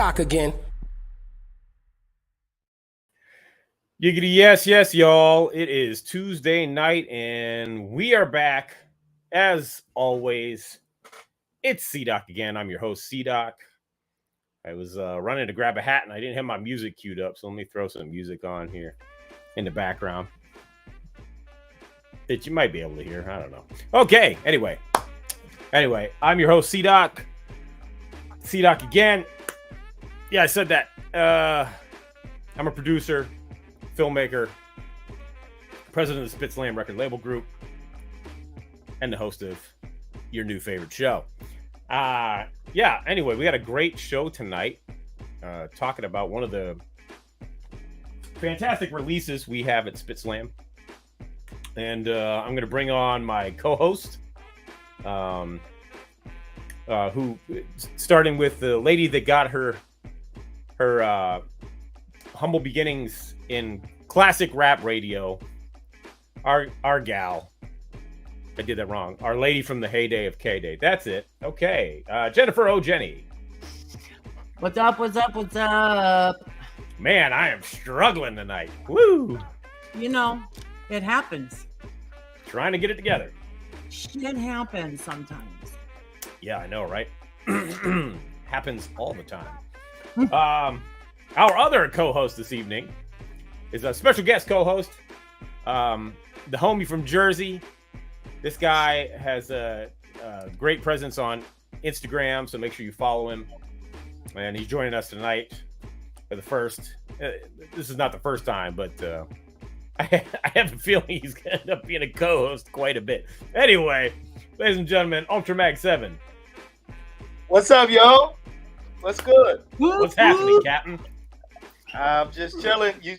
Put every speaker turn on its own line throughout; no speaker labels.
C-Doc again.
Giggity, yes, y'all. It is Tuesday night, and we are back. As always, it's C-Doc again. I'm your host, C-Doc. I was running to grab a hat, and I didn't have my music queued up, so let me throw some music on here in the background that you might be able to hear. I don't know. Okay, anyway, I'm your host, C-Doc. C-Doc again. Yeah, I said that. I'm a producer, filmmaker, president of the SpitSLAM Record label group, and the host of your new favorite show. Anyway, we got a great show tonight, talking about one of the fantastic releases we have at SpitSLAM. And I'm going to bring on my co-host, who, starting with the lady that got her humble beginnings in classic rap radio, our gal. I did that wrong. Our lady from the heyday of K-Day. That's it. Okay. Jennifer O. Jenny.
What's up?
Man, I am struggling tonight. Woo!
You know, it happens.
Trying to get it together.
Shit happens sometimes.
Yeah, I know, right? Happens all the time. Our other co-host this evening is a special guest co-host, the homie from Jersey. This guy has a great presence on Instagram, so make sure you follow him. And he's joining us tonight for the first. This is not the first time, but I have a feeling he's going to end up being a co-host quite a bit. Anyway, ladies and gentlemen, Ultra Mag 7.
What's up, yo? What's good?
What's happening, Captain?
I'm just chilling. You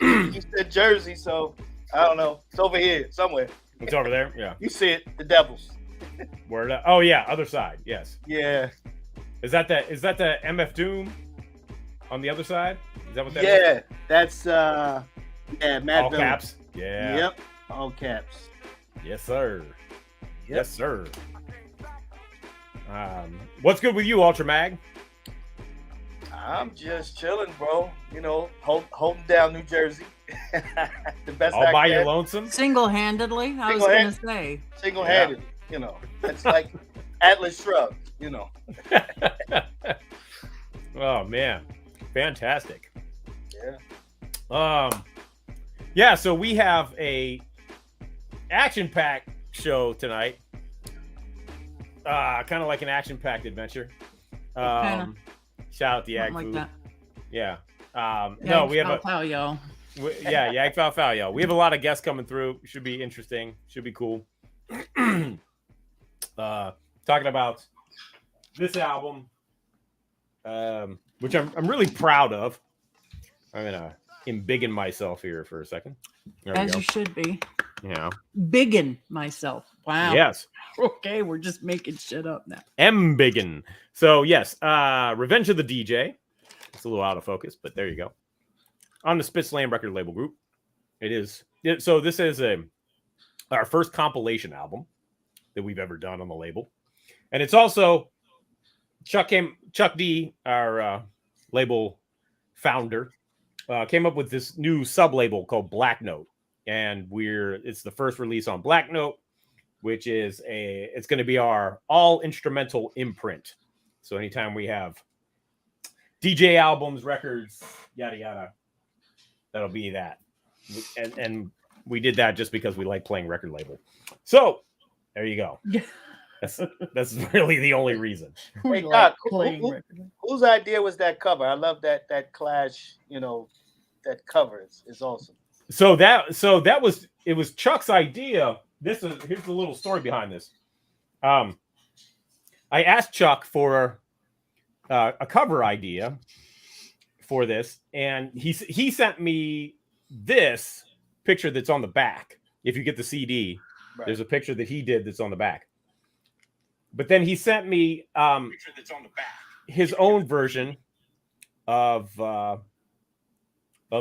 said Jersey, so I don't know. It's over here somewhere.
It's over there. Yeah.
You see it, the Devils.
Word up. Oh yeah, other side. Yes.
Yeah.
Is that the MF Doom on the other side? Is that what that is?
Yeah, that's Matt
All
Doom.
caps. Yeah.
Yep. All caps.
Yes, sir.
Yep.
Yes, sir. What's good with you, Ultra Mag?
I'm just chilling, bro. You know, holding down New Jersey. The best
All
I
by
can.
your lonesome?
Single-handedly, I was going to say.
Single-handedly, you know. It's like Atlas Shrugged, you know.
Oh man, fantastic.
Yeah.
So we have a action-packed show tonight. Kind of like an action-packed adventure. Shout out the Ag
like
Food.
that.
Yeah. No, we have
y'all.
Yag Foul, yo. We have a lot of guests coming through. Should be interesting. Should be cool. Talking about this album, which I'm really proud of. I'm gonna embiggen myself here for a second.
As you should be.
Yeah.
Biggin myself. Wow.
Yes.
Okay, we're just making shit up now.
Embiggen. So yes, Revenge of the DJ. It's a little out of focus, but there you go. On the SpitSLAM Record label group. So this is our first compilation album that we've ever done on the label. And it's also Chuck D, our label founder, came up with this new sub-label called Black Note. And it's the first release on Black Note, which is it's going to be our all instrumental imprint. So anytime we have DJ albums, records, yada yada, that'll be that. And we did that just because we like playing record label. So there you go. That's really the only reason.
Hey, Doc, whose idea was that cover? I love that Clash. You know, that cover is awesome.
So that was Chuck's idea. Here's the little story behind this. I asked Chuck for a cover idea for this, and he sent me this picture that's on the back. If you get the CD, right, there's a picture that he did that's on the back. But then he sent me picture that's on the back, his own version of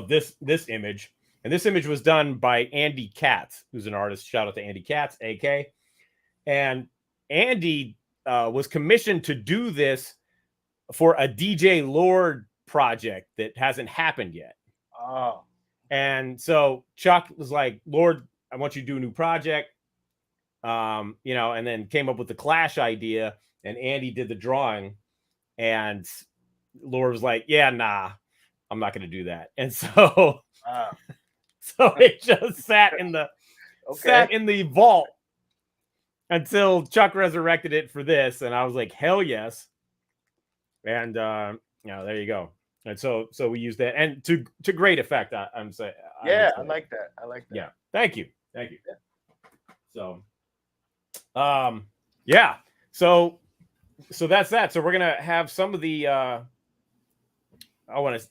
this image. And this image was done by Andy Katz, who's an artist. Shout out to Andy Katz, AK. And Andy was commissioned to do this for a DJ Lord project that hasn't happened yet.
Oh.
And so Chuck was like, Lord, I want you to do a new project. You know, and then came up with the Clash idea, and Andy did the drawing, and Lord was like, yeah, nah, I'm not going to do that. And so, so it just sat in the vault until Chuck resurrected it for this. And I was like, hell yes. And, you know, there you go. And so we used that, and to great effect. I'm saying,
yeah, I like that. I like that.
Yeah. Thank you. Yeah. So, yeah. So that's that. So we're going to have some of the, I want to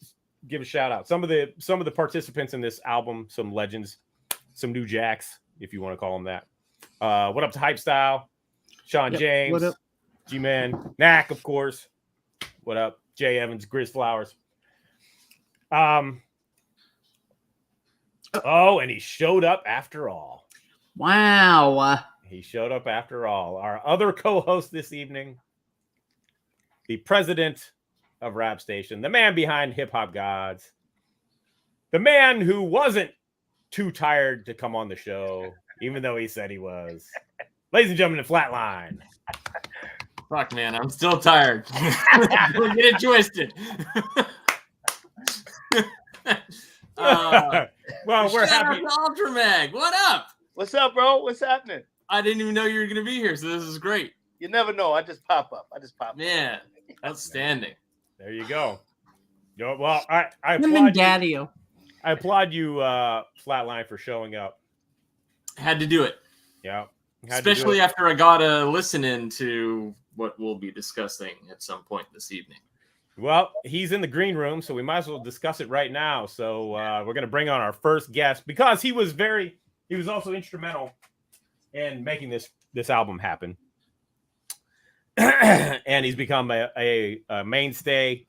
give a shout out. Some of the participants in this album, some legends, some new jacks, if you want to call them that. What up to Hype Style, Sean James,
what up?
G-Man, Knack, of course. What up, Jay Evans, Grizz Flowers. Oh, and he showed up after all.
Wow.
He showed up after all. Our other co-host this evening, the president of Rap Station, the man behind Hip Hop Gods, the man who wasn't too tired to come on the show, even though he said he was. Ladies and gentlemen, Flatline.
Fuck, man, I'm still tired. Don't get it twisted.
Well, we're happy.
Ultramag, what up?
What's up, bro? What's happening?
I didn't even know you were going to be here, so this is great.
You never know. I just pop up.
Man, outstanding.
There you go. Well, I
Him
applaud
and
you.
Daddy-o.
I applaud you, Flatline, for showing up.
Had to do it.
Yeah.
Especially after I got to listen into what we'll be discussing at some point this evening.
Well, he's in the green room, so we might as well discuss it right now. So we're going to bring on our first guest because he was also instrumental in making this album happen. And he's become a mainstay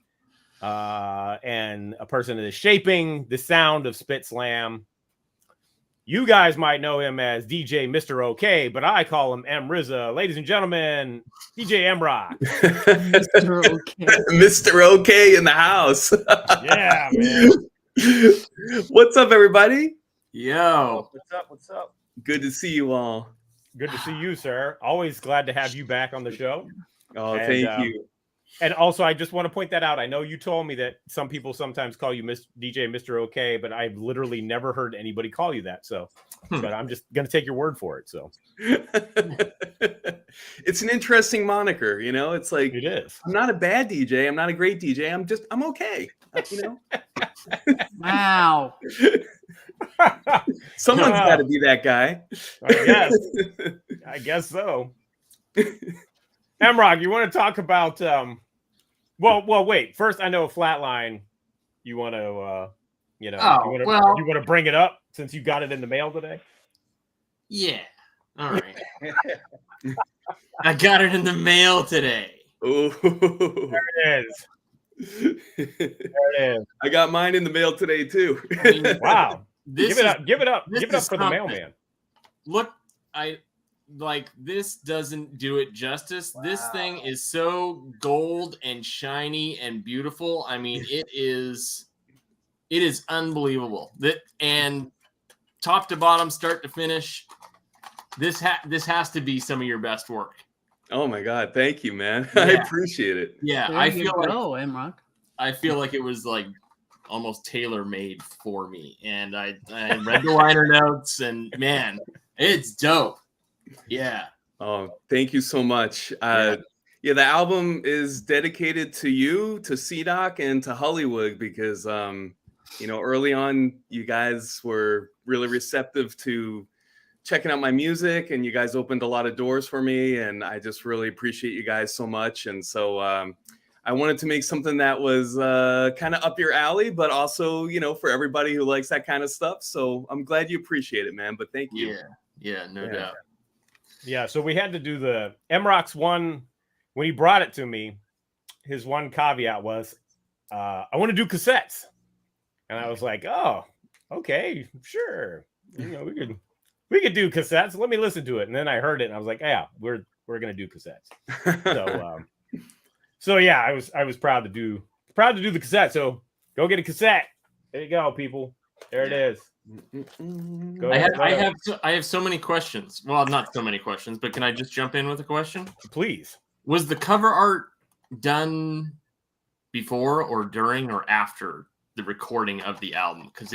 and a person that is shaping the sound of SpitSLAM. You guys might know him as DJ Mr. OK, but I call him M. Rizza. Ladies and gentlemen, DJ MROK.
Mr. OK.
Mr. OK in the house.
Yeah, man.
What's up, everybody?
Yo.
What's up?
Good to see you all.
Good to see you, sir. Always glad to have you back on the show.
Oh, thank you.
And also, I just want to point that out. I know you told me that some people sometimes call you DJ Mr. OK, but I've literally never heard anybody call you that. So, but I'm just going to take your word for it. So,
it's an interesting moniker, you know. It's like
it is.
I'm not a bad DJ. I'm not a great DJ. I'm okay. You know.
Wow.
Someone's got to be that guy.
I guess so. MROK, you want to talk about well, wait. First, I know Flatline. You want to, you want to bring it up since you got it in the mail today.
Yeah. All right. I got it in the mail today.
Oh,
there it is. There it is.
I got mine in the mail today too.
I mean,
wow. Give it up
This
for the mailman.
Look, this doesn't do it justice. Wow. This thing is so gold and shiny and beautiful. I mean, it is unbelievable. And top to bottom, start to finish, this has to be some of your best work.
Oh my God, thank you, man.
Yeah.
I appreciate it.
Yeah,
There
I
you
feel
go, MROK.
I feel like it was like almost tailor-made for me. And I read the liner notes, and man, it's dope. Yeah.
Oh, thank you so much. The album is dedicated to you, to C-Doc, and to Hollywood because, early on, you guys were really receptive to checking out my music, and you guys opened a lot of doors for me, and I just really appreciate you guys so much. And so I wanted to make something that was kind of up your alley, but also, for everybody who likes that kind of stuff. So I'm glad you appreciate it, man. But thank you.
Yeah, no doubt.
Yeah, so we had to do the MROK's one when he brought it to me. His one caveat was, I want to do cassettes, and I was like, "Oh, okay, sure. We could do cassettes. Let me listen to it." And then I heard it, and I was like, "Yeah, we're gonna do cassettes." So, so yeah, I was proud to do proud to do the cassette. So go get a cassette. There you go, people. There it is.
I have so many questions. Well, not so many questions, but can I just jump in with a question?
Please.
Was the cover art done before or during or after the recording of the album? Because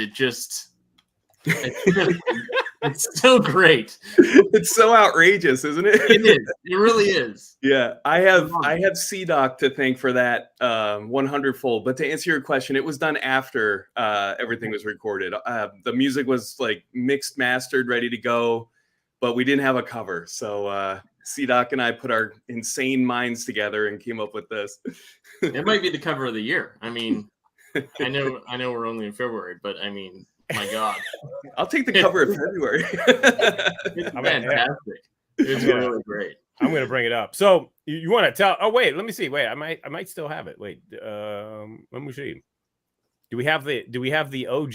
it's so great.
It's so outrageous, isn't it?
It is. It really is.
Yeah, I have CDoc to thank for that 100-fold. But to answer your question, it was done after everything was recorded. The music was like mixed, mastered, ready to go, but we didn't have a cover. So CDoc and I put our insane minds together and came up with this.
It might be the cover of the year. I mean, I know we're only in February, but I mean, my God.
I'll take the cover of February.
It's fantastic. It's really great.
I'm going to bring it up. So you want to tell? Oh wait, let me see. Wait, I might still have it. Wait, let me see. Do we have the OG?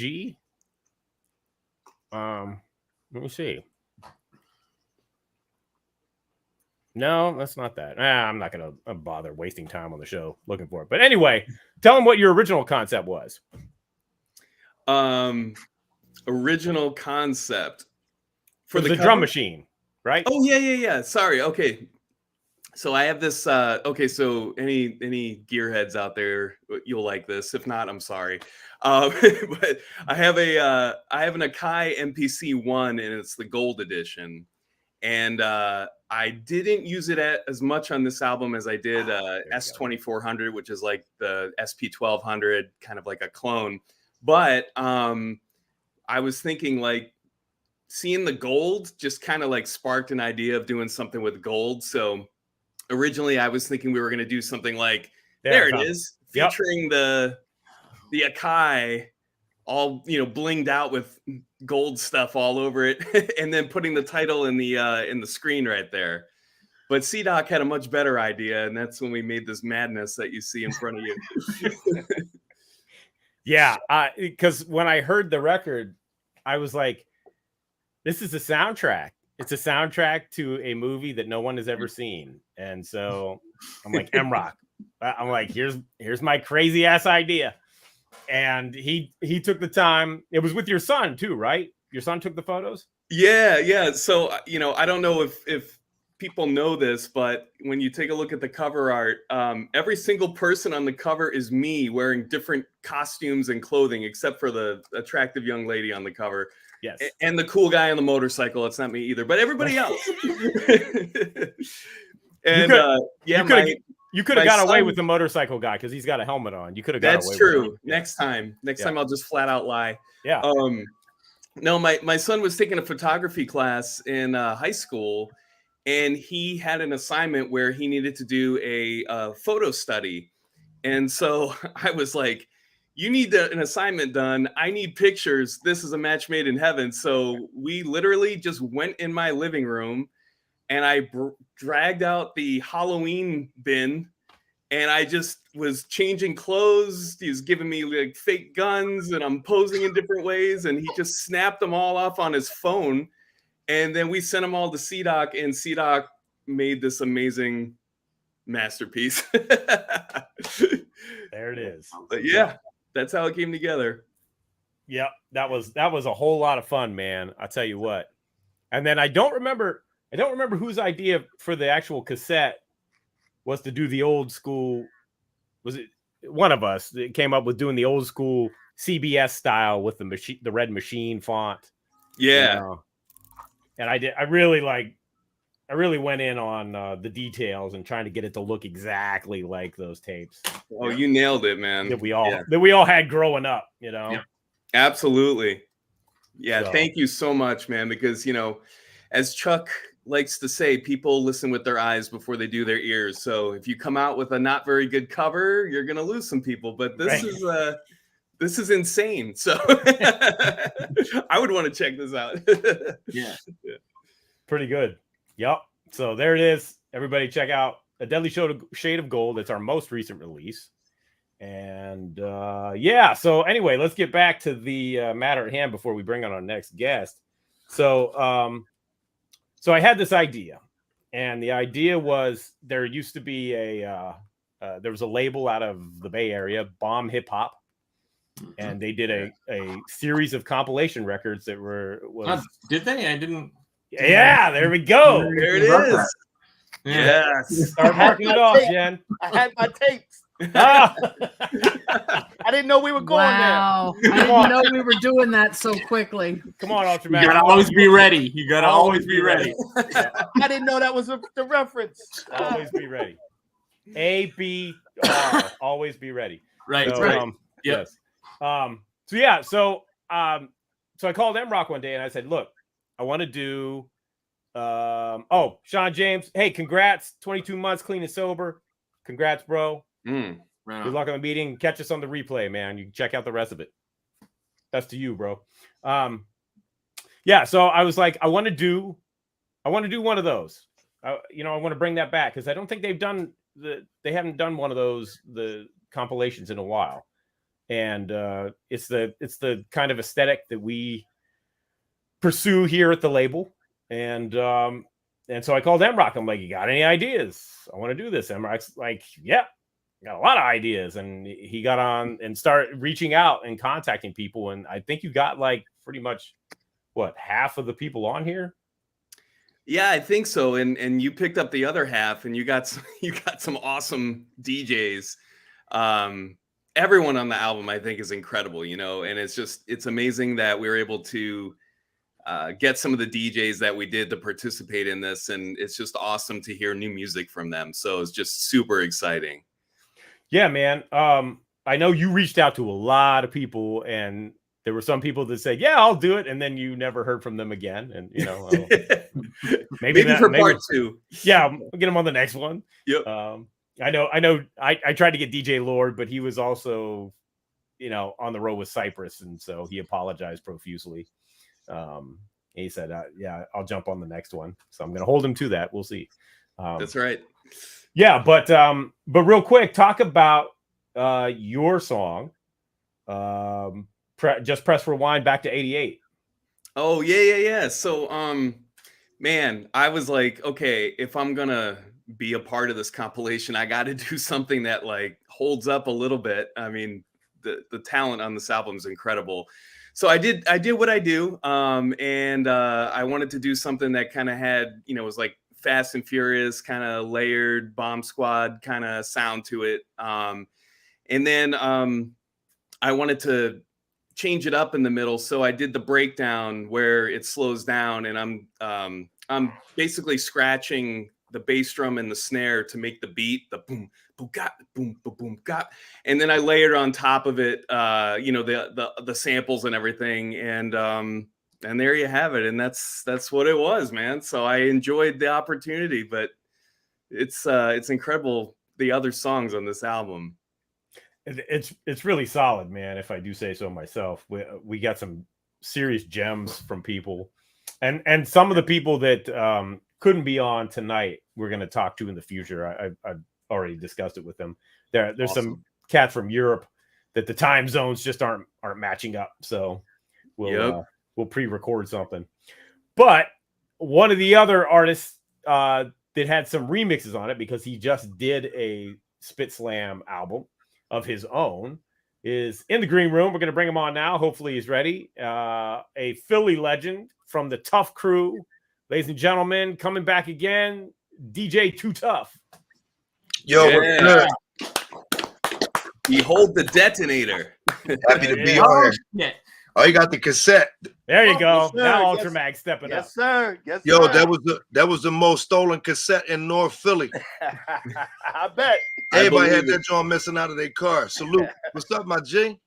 Let me see. No, that's not that. I'm not going to bother wasting time on the show looking for it. But anyway, tell them what your original concept was.
Original concept
for the drum machine, right?
Oh yeah. Sorry. Okay. So I have this. Okay. So any gearheads out there, you'll like this. If not, I'm sorry. But I have an Akai MPC-1, and it's the gold edition. And I didn't use it as much on this album as I did S2400, which is like the SP1200, kind of like a clone. But I was thinking, like, seeing the gold just kind of like sparked an idea of doing something with gold. So originally I was thinking we were going to do something like, there it is, featuring the Akai, all, blinged out with gold stuff all over it, and then putting the title in the screen right there. But CDoc had a much better idea, and that's when we made this madness that you see in front of you.
Yeah, because when I heard the record, I was like, this is a soundtrack. It's a soundtrack to a movie that no one has ever seen. And so I'm like, MROK. I'm like, here's my crazy ass idea. And he took the time. It was with your son too, right? Your son took the photos?
Yeah. So, I don't know if people know this, but when you take a look at the cover art, every single person on the cover is me wearing different costumes and clothing, except for the attractive young lady on the cover.
Yes.
And the cool guy on the motorcycle. It's not me either, but everybody else. And
you could have got away with the motorcycle guy because he's got a helmet on. You could have got away with it.
That's true. Next time I'll just flat out lie.
Yeah.
No, my son was taking a photography class in high school, and he had an assignment where he needed to do a photo study. And so I was like, you need an assignment done. I need pictures. This is a match made in heaven. So we literally just went in my living room, and I dragged out the Halloween bin, and I just was changing clothes. He was giving me like fake guns, and I'm posing in different ways. And he just snapped them all off on his phone. And then we sent them all to CDoc, and CDoc made this amazing masterpiece.
There it is.
But yeah, that's how it came together.
Yep, that was a whole lot of fun, man. I'll tell you what. And then I don't remember whose idea for the actual cassette was to do the old school. Was it one of us that came up with doing the old school CBS style with the red machine font?
Yeah.
And I really went in on the details and trying to get it to look exactly like those tapes.
Oh, you nailed it, man.
That we all had growing up,
Yeah. Absolutely. Yeah. So. Thank you so much, man. Because, as Chuck likes to say, people listen with their eyes before they do their ears. So if you come out with a not very good cover, you're going to lose some people. But this is insane. So I would want to check this out.
Yeah.
Pretty good. Yep. So there it is. Everybody check out A Deadly Shade of Gold. It's our most recent release. And so anyway, let's get back to the matter at hand before we bring on our next guest. So I had this idea, and the idea was there used to be a there was a label out of the Bay Area, Bomb Hip Hop, and they did a series of compilation records that
did they? I didn't.
Yeah, there we go.
There it is. Yes.
Start marking it off, Jen.
I had my tapes.
Ah.
I didn't know we were going
Wow. I didn't know we were doing that so quickly.
Come on,
You
Ultraman.
gotta always be ready. You gotta always be ready.
there. I didn't know that was the reference.
Always be ready. ABR. Always be ready.
Right.
So,
Right. Yep.
Yes. So I called MROK one day and I said, look, I want to do Sean James, hey, congrats, 22 months clean and sober. Congrats, bro.
Mm.
Right.
Good luck on the meeting. Catch us on the replay, man. You can check out the rest of it. That's to you, bro. So I was like, I want to do one of those. I want to bring that back because I don't think they haven't done one of those, the compilations, in a while. And it's the kind of aesthetic that we pursue here at the label. And so I called MROK. I'm like, you got any ideas? I want to do this. MROK's like, yeah, got a lot of ideas. And he got on and started reaching out and contacting people. And I think you got like pretty much half of the people on here.
Yeah, I think so. And you picked up the other half, and you got some awesome DJs. Everyone on the album, I think, is incredible, and it's amazing that we were able to get some of the DJs that we did to participate in this. And it's just awesome to hear new music from them. So it's just super exciting.
Yeah, man. I know you reached out to a lot of people, and there were some people that said, yeah, I'll do it. And then you never heard from them again. And, maybe
for part 2.
Yeah, we'll get them on the next one.
Yep.
I know. I tried to get DJ Lord, but he was also, on the road with Cypress. And so he apologized profusely. He said, yeah, I'll jump on the next one. So I'm going to hold him to that. We'll see.
That's right.
Yeah. But real quick, talk about your song. Just press rewind back to 88.
Oh, yeah. So, man, I was like, okay, if I'm going to be a part of this compilation, I got to do something that like holds up a little bit. I mean, the talent on this album is incredible. So I did what I do. And I wanted to do something that kind of had, was like Fast and Furious, kind of layered Bomb Squad kind of sound to it. And then I wanted to change it up in the middle. So I did the breakdown where it slows down, and I'm basically scratching the bass drum and the snare to make the beat, the boom, boom, got, boom, boom, boom, got. And then I layered on top of it, the samples and everything. And there you have it. And that's what it was, man. So I enjoyed the opportunity, but it's incredible, the other songs on this album.
It's really solid, man. If I do say so myself, we got some serious gems from people, and some of the people that couldn't be on tonight, we're going to talk to in the future. I've already discussed it with them. There's
awesome.
Some cats from Europe that the time zones just aren't matching up. So we'll pre-record something. But one of the other artists that had some remixes on it, because he just did a SpitSLAM album of his own, is in the green room. We're going to bring him on now. Hopefully he's ready. A Philly legend from the TooTuff crew. Ladies and gentlemen, coming back again, DJ TooTuff.
Yo, what's good?
Behold the detonator.
Happy to be on here.
Yeah.
Oh, you got the cassette.
There you go.
Yes, sir.
Now
Yes.
Ultramag stepping up.
Yes, sir. Yes,
Yo,
sir.
that was the most stolen cassette in North Philly.
I bet.
Everybody
believe
had that joint missing out of their car. Salute. What's up, my G?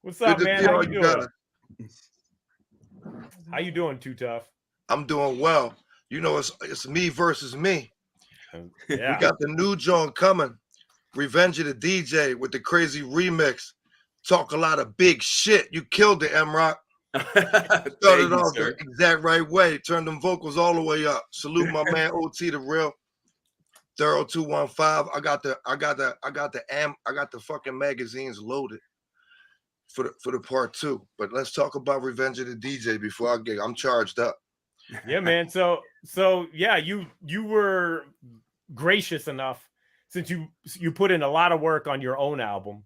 What's up,
Good to
man?
see
How
all
you
you
doing?
guys.
How you doing, TooTuff?
I'm doing well. It's me versus me.
Yeah.
We got the new joint coming. Revenge of the DJ with the crazy remix. Talk a lot of big shit. You killed it, MROK. Started off the exact right way. Turned them vocals all the way up. Salute my man OT, the real Thorough 215. I got the fucking magazines loaded for the part 2. But let's talk about Revenge of the DJ before I'm charged up.
Yeah, man. So yeah, you were gracious enough since you put in a lot of work on your own album,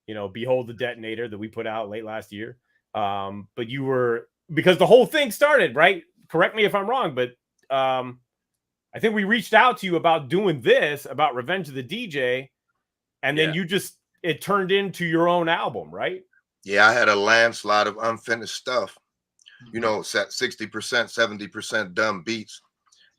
you know, Behold the Detonator that we put out late last year. But you were, because the whole thing started, right? Correct me if I'm wrong, but I think we reached out to you about doing this, about Revenge of the DJ, and then it turned into your own album, right?
Yeah, I had a landslide of unfinished stuff. You know, set 60%, 70% done beats.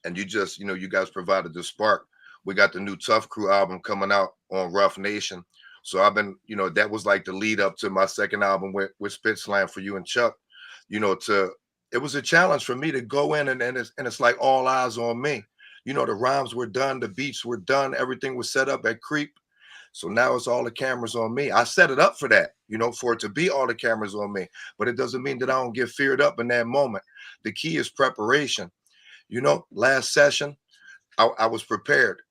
And you just, you know, you guys provided the spark. We got the new Tough Crew album coming out on Rough Nation. So I've been, you know, that was like the lead up to my second album with SpitSLAM for you and Chuck. You know, it was a challenge for me to go in and it's like all eyes on me. You know, the rhymes were done, the beats were done, everything was set up at Creep. So now it's all the cameras on me. I set it up for that, you know, for it to be all the cameras on me. But it doesn't mean that I don't get feared up in that moment. The key is preparation. You know, last session, I was prepared,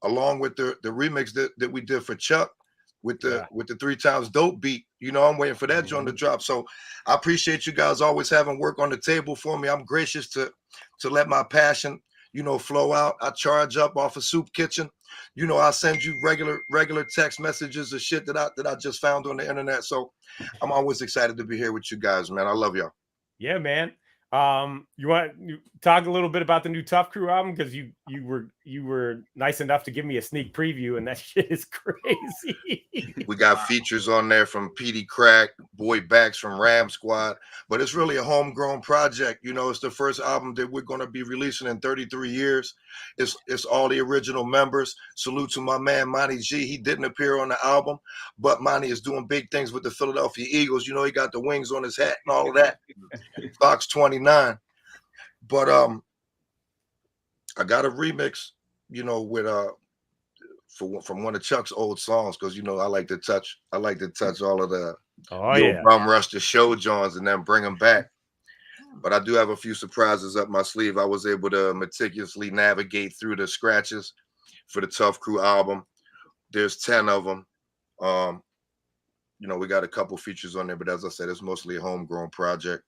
along with the remix that we did for Chuck with the 3 times dope beat. You know, I'm waiting for that joint to drop. So I appreciate you guys always having work on the table for me. I'm gracious to let my passion, you know, flow out. I charge up off of Soup Kitchen. You know, I send you regular text messages of shit that I just found on the internet. So I'm always excited to be here with you guys, man. I love y'all.
Yeah, man. You want to talk a little bit about the new Tough Crew album, because you were nice enough to give me a sneak preview, and that shit is crazy.
We got features on there from Petey Crack, Boy Backs from Ram Squad, but it's really a homegrown project. You know, it's the first album that we're going to be releasing in 33 years. It's all the original members. Salute to my man Monty G. He didn't appear on the album, but Monty is doing big things with the Philadelphia Eagles. You know, he got the wings on his hat and all of that. Fox 29. But I got a remix, you know, with from one of Chuck's old songs, because you know I like to touch all of the Bum Rush the Show Johns and then bring them back. But I do have a few surprises up my sleeve. I was able to meticulously navigate through the scratches for the Tough Crew album. There's 10 of them. You know, we got a couple features on there, but as I said, it's mostly a homegrown project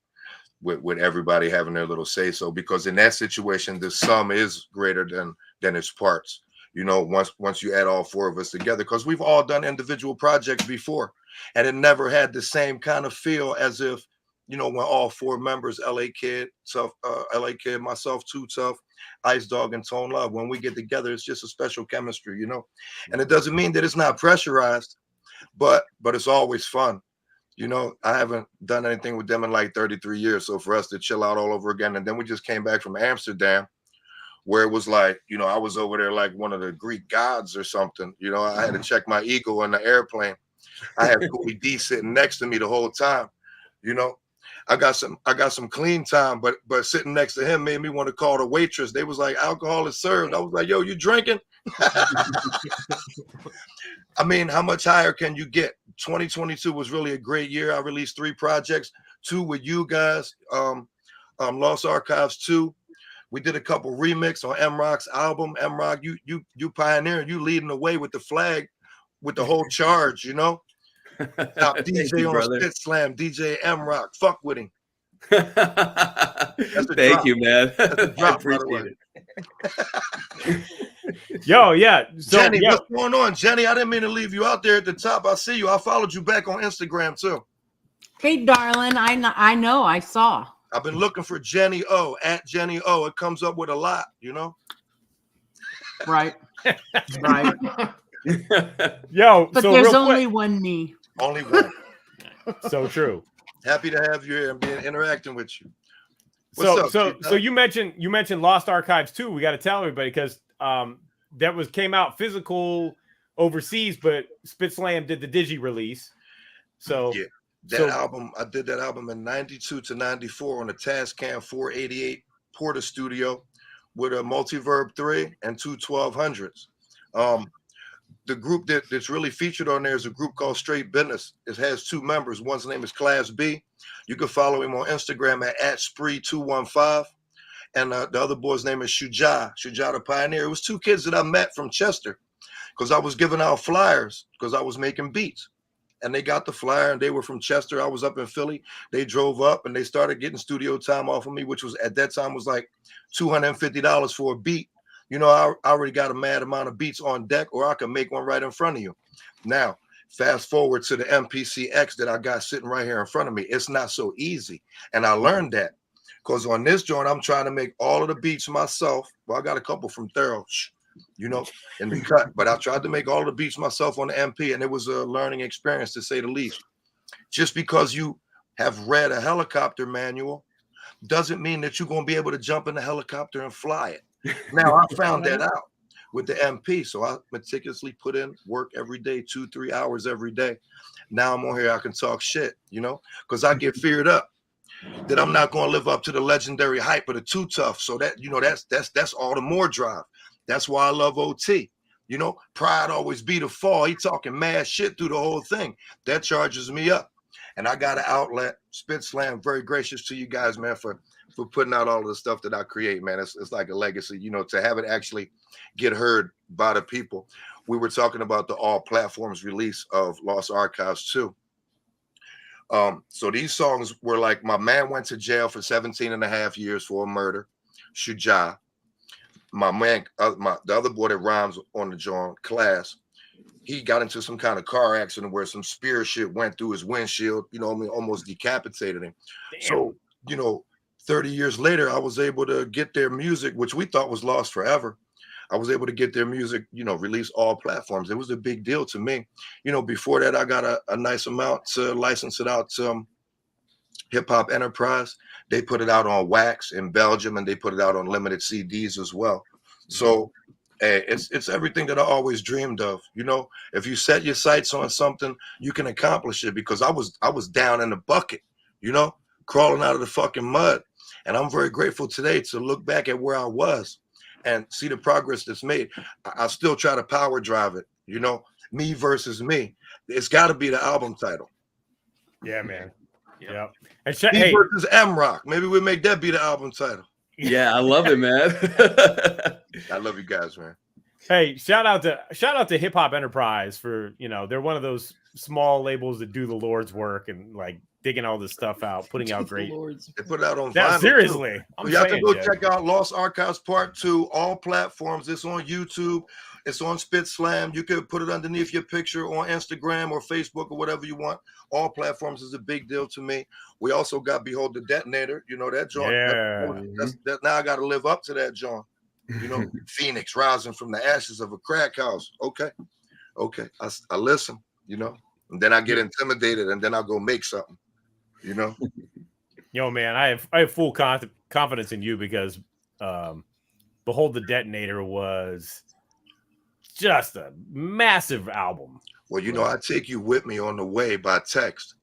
with everybody having their little say so, because in that situation, the sum is greater than its parts. You know, once you add all 4 of us together, because we've all done individual projects before, and it never had the same kind of feel as if, you know, when all 4 members, LA Kid, myself, TooTuff, Ice Dog, and Tone Love, when we get together, it's just a special chemistry, you know. And it doesn't mean that it's not pressurized, but it's always fun. You know, I haven't done anything with them in like 33 years. So for us to chill out all over again, and then we just came back from Amsterdam, where it was like, you know, I was over there like one of the Greek gods or something. You know, I had to check my ego in the airplane. I had Cooley D sitting next to me the whole time. You know, I got some clean time, but sitting next to him made me want to call the waitress. They was like, alcohol is served. I was like, yo, you drinking? I mean, how much higher can you get? 2022 was really a great year. I released 3 projects, 2 with you guys, Lost Archives 2. We did a couple remix on MROK's album. MROK, you pioneering, you leading the way with the flag, with the whole charge, you know? Top DJ on SpitSLAM, DJ MROK. Fuck with him.
Thank you, man. I appreciate it.
Yo, yeah. So,
Jenny, what's going on? Jenny, I didn't mean to leave you out there at the top. I see you. I followed you back on Instagram too.
Hey, darling, I know, I saw.
I've been looking for Jenny O, at Jenny O. It comes up with a lot, you know?
Right. Right.
Yo,
but
so
there's only one me.
Only one.
So true.
Happy to have you here and interacting with you.
So you mentioned Lost Archives 2. We got to tell everybody, because that came out physical overseas, but SpitSLAM did the digi release. So
yeah, that album, I did that album in 92 to 94 on a Tascam 488 Porta Studio with a Multiverb 3 and 2 1200s. The group that's really featured on there is a group called Straight Business. It has 2 members. One's name is Class B. You can follow him on Instagram at Spree215. And the other boy's name is Shuja the Pioneer. It was 2 kids that I met from Chester, because I was giving out flyers because I was making beats. And they got the flyer, and they were from Chester. I was up in Philly. They drove up, and they started getting studio time off of me, which was at that time was like $250 for a beat. you know, I already got a mad amount of beats on deck, or I can make one right in front of you. Now, fast forward to the MPC-X that I got sitting right here in front of me. It's not so easy. And I learned that because on this joint, I'm trying to make all of the beats myself. Well, I got a couple from Thorough, you know, in the cut, but I tried to make all the beats myself on the MP, and it was a learning experience to say the least. Just because you have read a helicopter manual doesn't mean that you're going to be able to jump in the helicopter and fly it. Now, I found that out with the MP, so I meticulously put in work every day, 2-3 hours every day. Now I'm on here, I can talk shit, you know, because I get feared up that I'm not going to live up to the legendary hype of the TooTuff. So that, you know, that's all the more drive. That's why I love OT. You know, pride always be the fall. He talking mad shit through the whole thing. That charges me up. And I got an outlet. SpitSLAM, very gracious to you guys, man, for putting out all of the stuff that I create, man. It's like a legacy, you know, to have it actually get heard by the people. We were talking about the all platforms release of Lost Archives too. So these songs were like, my man went to jail for 17.5 years for a murder, Shuja. My man, the other boy that rhymes on the joint, Class, he got into some kind of car accident where some spear shit went through his windshield, you know, I mean, almost decapitated him. Damn. So, you know, 30 years later, I was able to get their music, which we thought was lost forever. I was able to get their music, you know, release all platforms. It was a big deal to me. You know, before that, I got a nice amount to license it out to Hip Hop Enterprise. They put it out on Wax in Belgium, and they put it out on limited CDs as well. So it's everything that I always dreamed of. You know, if you set your sights on something, you can accomplish it, because I was down in the bucket, you know, crawling out of the fucking mud. And I'm very grateful today to look back at where I was and see the progress that's made. I still try to power drive it, you know, me versus me. It's got to be the album title.
Yeah, man. Yeah. And
me versus MROK. Maybe we make that be the album title.
Yeah, I love it, man.
I love you guys, man.
Hey, shout out to Hip Hop Enterprise for, you know, they're one of those small labels that do the Lord's work and like digging all this stuff out, putting out great.
They put it out on
vinyl. Seriously.
You have to go check out Lost Archives Part 2, all platforms. It's on YouTube. It's on SpitSLAM. You could put it underneath your picture on Instagram or Facebook or whatever you want. All platforms is a big deal to me. We also got Behold the Detonator. You know, that joint.
Yeah.
That now I got to live up to that joint. You know, Phoenix rising from the ashes of a crack house. Okay. I listen, you know, and then I get intimidated, and then I'll go make something, you know.
Yo, man, I have full confidence in you, because Behold the Detonator was just a massive album.
Well, you know, I take you with me on the way by text.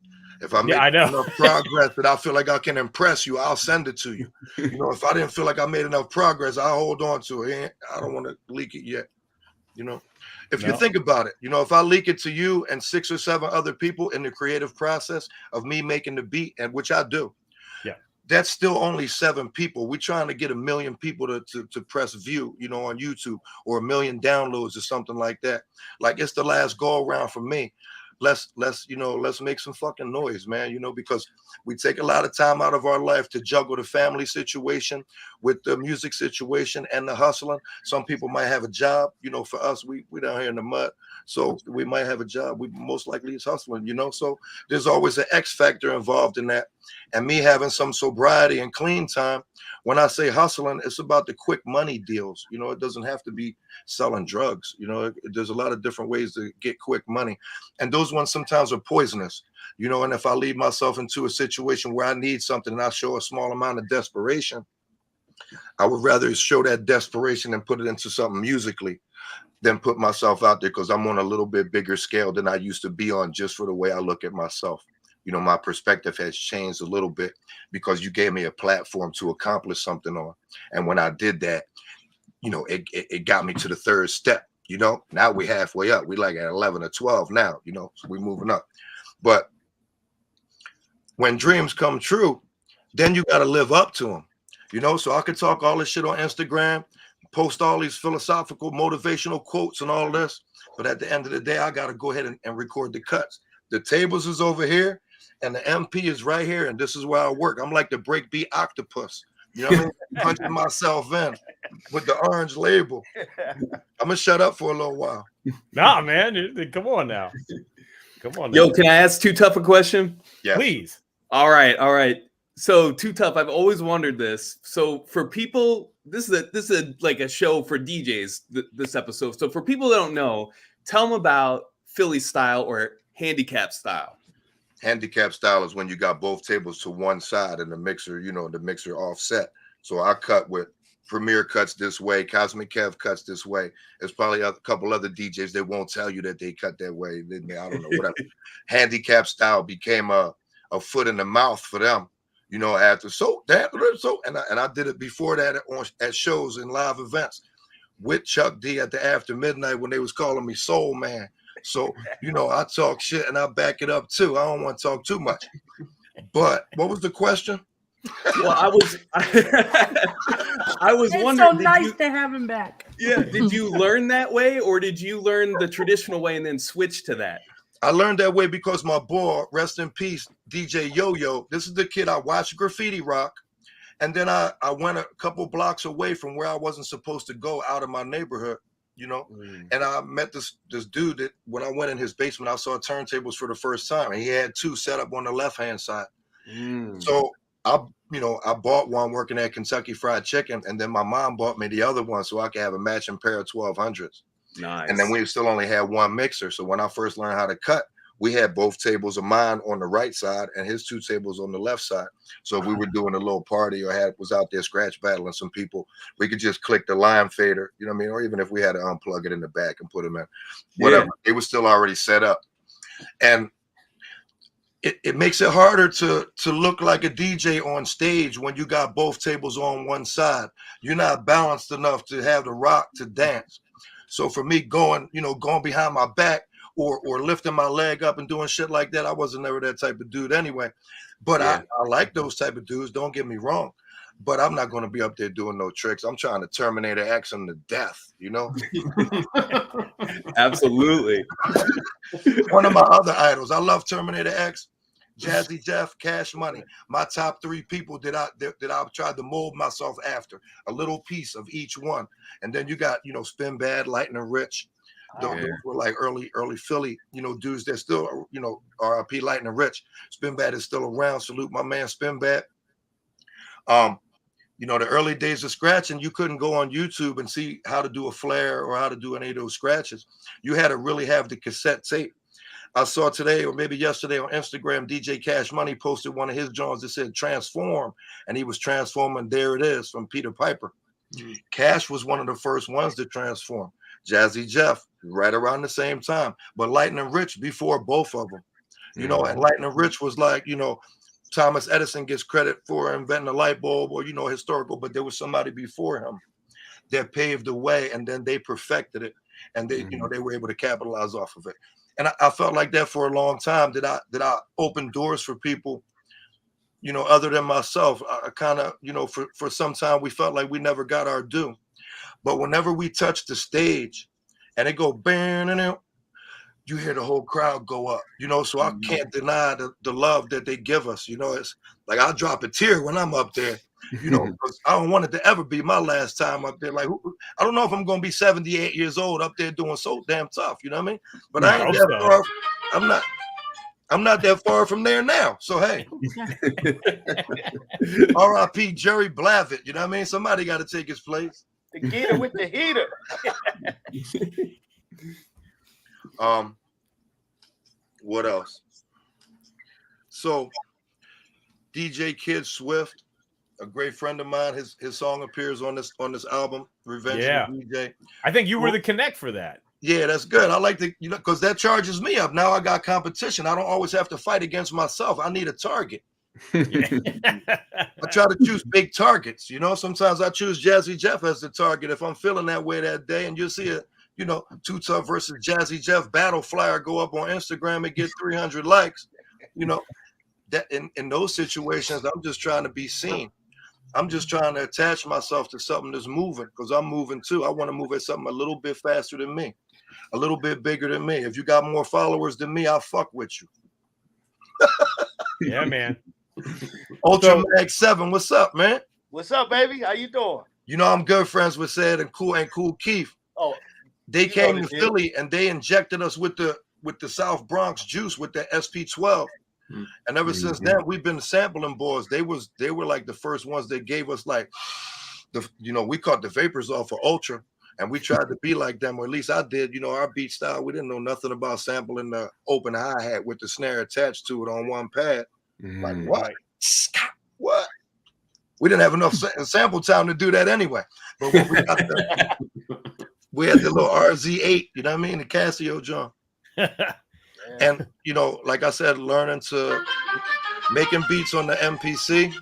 If I make
I know.
enough progress that I feel like I can impress you, I'll send it to you. You know, if I didn't feel like I made enough progress, I'll hold on to it. I don't want to leak it yet. You know, if you think about it, you know, if I leak it to you and 6 or 7 other people in the creative process of me making the beat, and which I do, that's still only 7 people. We're trying to get 1 million people to press view, you know, on YouTube, or 1 million downloads or something like that. Like, it's the last go around for me. Let's make some fucking noise, man, you know, because we take a lot of time out of our life to juggle the family situation with the music situation and the hustling. Some people might have a job, you know. For us, we down here in the mud, so we might have a job. We most likely is hustling, you know. So there's always an X factor involved in that. And me having some sobriety and clean time, when I say hustling, it's about the quick money deals. You know, it doesn't have to be selling drugs. You know, there's a lot of different ways to get quick money. And those ones sometimes are poisonous, you know. And if I leave myself into a situation where I need something and I show a small amount of desperation, I would rather show that desperation and put it into something musically than put myself out there, because I'm on a little bit bigger scale than I used to be on, just for the way I look at myself. You know, my perspective has changed a little bit because you gave me a platform to accomplish something on. And when I did that, you know, it got me to the 3rd step. You know, now we're halfway up. We're like at 11 or 12 now, you know, so we're moving up. But when dreams come true, then you got to live up to them, you know. So I could talk all this shit on Instagram, post all these philosophical, motivational quotes and all this. But at the end of the day, I got to go ahead and record the cuts. The tables is over here, and the MP is right here, and this is where I work. I'm like the breakbeat octopus. You know what I mean? Punching myself in with the orange label. I'm gonna shut up for a little while.
Nah, man, come on now. Come on.
Yo,
now.
can I ask TooTuff a question?
Yes.
Please.
All right. So TooTuff, I've always wondered this. So for people, this is like a show for DJs. This episode. So for people that don't know, tell them about Philly style or handicap style.
Handicap style is when you got both tables to one side and the mixer, the mixer offset. So I cut with Premier cuts this way, Cosmic Kev cuts this way. There's probably a couple other DJs that won't tell you that they cut that way. I don't know, whatever. Handicap style became a foot in the mouth for them, after and I did it before that at shows and live events with Chuck D at the After Midnight when they was calling me Soul Man. So, I talk shit and I back it up too. I don't want to talk too much. But what was the question?
Well, I was
It's
wondering.
so nice to have him back.
Yeah. Did you learn that way, or did you learn the traditional way and then switch to that?
I learned that way because my boy, rest in peace, DJ Yo-Yo, this is the kid I watched graffiti rock. And then I went a couple blocks away from where I wasn't supposed to go out of my neighborhood, and I met this dude that when I went in his basement, I saw turntables for the first time, and he had two set up on the left-hand side. So I bought one working at Kentucky Fried Chicken, and then my mom bought me the other one so I could have a matching pair of 1200s.
Nice.
And then we still only had one mixer. So when I first learned how to cut, we had both tables of mine on the right side and his two tables on the left side. So if we were doing a little party or was out there scratch battling some people, we could just click the line fader, or even if we had to unplug it in the back and put them in, whatever. It was still already set up. And it makes it harder to look like a DJ on stage when you got both tables on one side. You're not balanced enough to have the rock to dance. So for me going behind my back or lifting my leg up and doing shit like that, I wasn't never that type of dude anyway. But I like those type of dudes, don't get me wrong. But I'm not going to be up there doing no tricks. I'm trying to Terminator X him to death,
Absolutely.
One of my other idols, I love Terminator X, Jazzy Jeff, Cash Money. My top three people that I've tried to mold myself after, a little piece of each one. And then you got, Spin Bad, Lightning Rich. Those were like early Philly, dudes that still, RIP Lightning Rich. Spin Bad is still around. Salute my man Spin Bad. The early days of scratching, you couldn't go on YouTube and see how to do a flare or how to do any of those scratches. You had to really have the cassette tape. I saw today or maybe yesterday on Instagram, DJ Cash Money posted one of his joints that said transform, and he was transforming There It Is from Peter Piper. Cash was one of the first ones to transform. Jazzy Jeff, right around the same time, but Lightning Rich before both of them. And Lightning Rich was like, Thomas Edison gets credit for inventing the light bulb or, historical, but there was somebody before him that paved the way, and then they perfected it, and they, they were able to capitalize off of it. And I felt like that for a long time. That I opened doors for people, other than myself. I kind of, for some time we felt like we never got our due. But whenever we touch the stage and it go bang, you hear the whole crowd go up, so I can't deny the love that they give us. It's like I'll drop a tear when I'm up there, because I don't want it to ever be my last time up there. Like, I don't know if I'm going to be 78 years old up there doing So Damn Tough, you know what I mean? But I ain't that far. I'm not that far from there now. So, hey, RIP Jerry Blavitt, you know what I mean? Somebody got to take his place.
The getter with the heater.
What else? So DJ Kid Swift, a great friend of mine, his song appears on this album, Revenge of the DJ.
I think you were the connect for that.
Yeah, that's good. I like to, because that charges me up. Now I got competition. I don't always have to fight against myself. I need a target. I try to choose big targets. Sometimes I choose Jazzy Jeff as the target if I'm feeling that way that day, and you'll see it. TooTuff versus Jazzy Jeff battle flyer go up on Instagram and get 300 likes. That in those situations, I'm just trying to be seen. I'm just trying to attach myself to something that's moving, because I'm moving too. I want to move at something a little bit faster than me, a little bit bigger than me. If you got more followers than me, I'll fuck with you.
Yeah, man.
Ultra Mag 7, what's up, man?
What's up, baby? How you doing?
You know I'm good friends with Sid and Cool Keith.
Oh,
they came to Philly and they injected us with the South Bronx juice with the SP12. And ever since then, we've been sampling boys. They were like the first ones that gave us like we caught the vapors off of Ultra, and we tried to be like them, or at least I did. Our beat style, we didn't know nothing about sampling the open hi-hat with the snare attached to it on one pad. Like what? What? We didn't have enough sample time to do that anyway. But when we got there, we had the little RZ8, you know what I mean? The Casio John. And like I said, learning to making beats on the MPC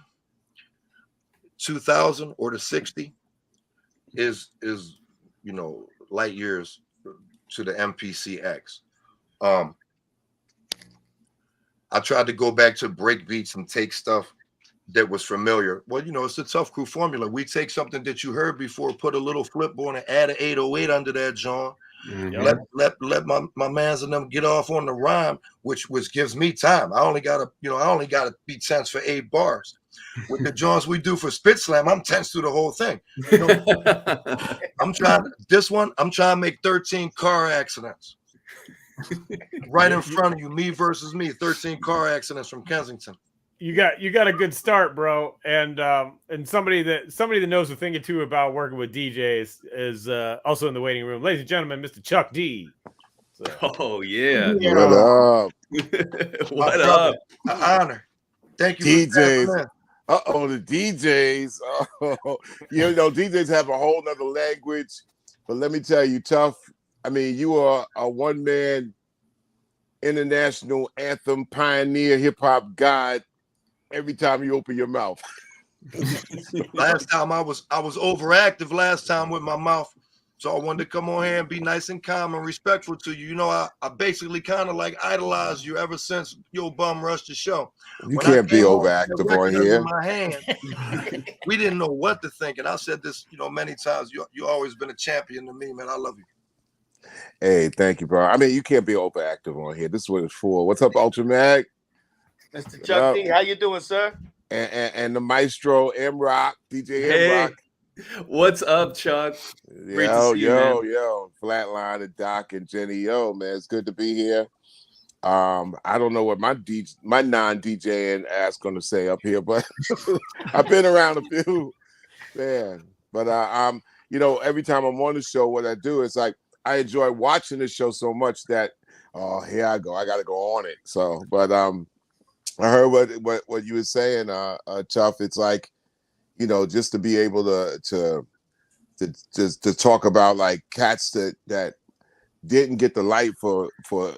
2000 or the 60 is light years to the MPC X. I tried to go back to break beats and take stuff that was familiar. Well, it's a Tough Crew formula. We take something that you heard before, put a little flip on and add an 808 under that, John. Let my mans and them get off on the rhyme, which gives me time. I only gotta be tense for 8 bars. With the Johns we do for SpitSLAM, I'm tense through the whole thing. I'm trying to make 13 car accidents right in front of you, me versus me. 13 car accidents from Kensington.
You got a good start, bro, and somebody that knows a thing or two about working with DJs is also in the waiting room, ladies and gentlemen, Mr. Chuck D.
So. Oh yeah,
what up?
What up?
An honor. Thank you,
DJs. The DJs. DJs have a whole nother language, but let me tell you, Tough. I mean, you are a one-man international anthem pioneer, hip hop god. Every time you open your mouth.
Last time I was overactive last time with my mouth. So I wanted to come on here and be nice and calm and respectful to you. I basically kind of like idolized you ever since your bum rushed the show.
You can't be overactive on here.
In my hand, we didn't know what to think. And I said this, many times. You always been a champion to me, man. I love you.
Hey, thank you, bro. I mean, you can't be overactive on here. This is what it's for. What's up, Ultra Mag?
Mr. Chuck D, how you doing, sir?
And the maestro MROK, DJ MROK.
What's up, Chuck?
Yo, Flatline and Doc and Jenny. Yo, man, it's good to be here. I don't know what my non-DJing ass gonna say up here, but I've been around a few, man. But every time I'm on the show, what I do is like I enjoy watching the show so much that here I go, I gotta go on it. So, but I heard what you were saying, Chuff. It's like, just to be able to talk about like cats that didn't get the light for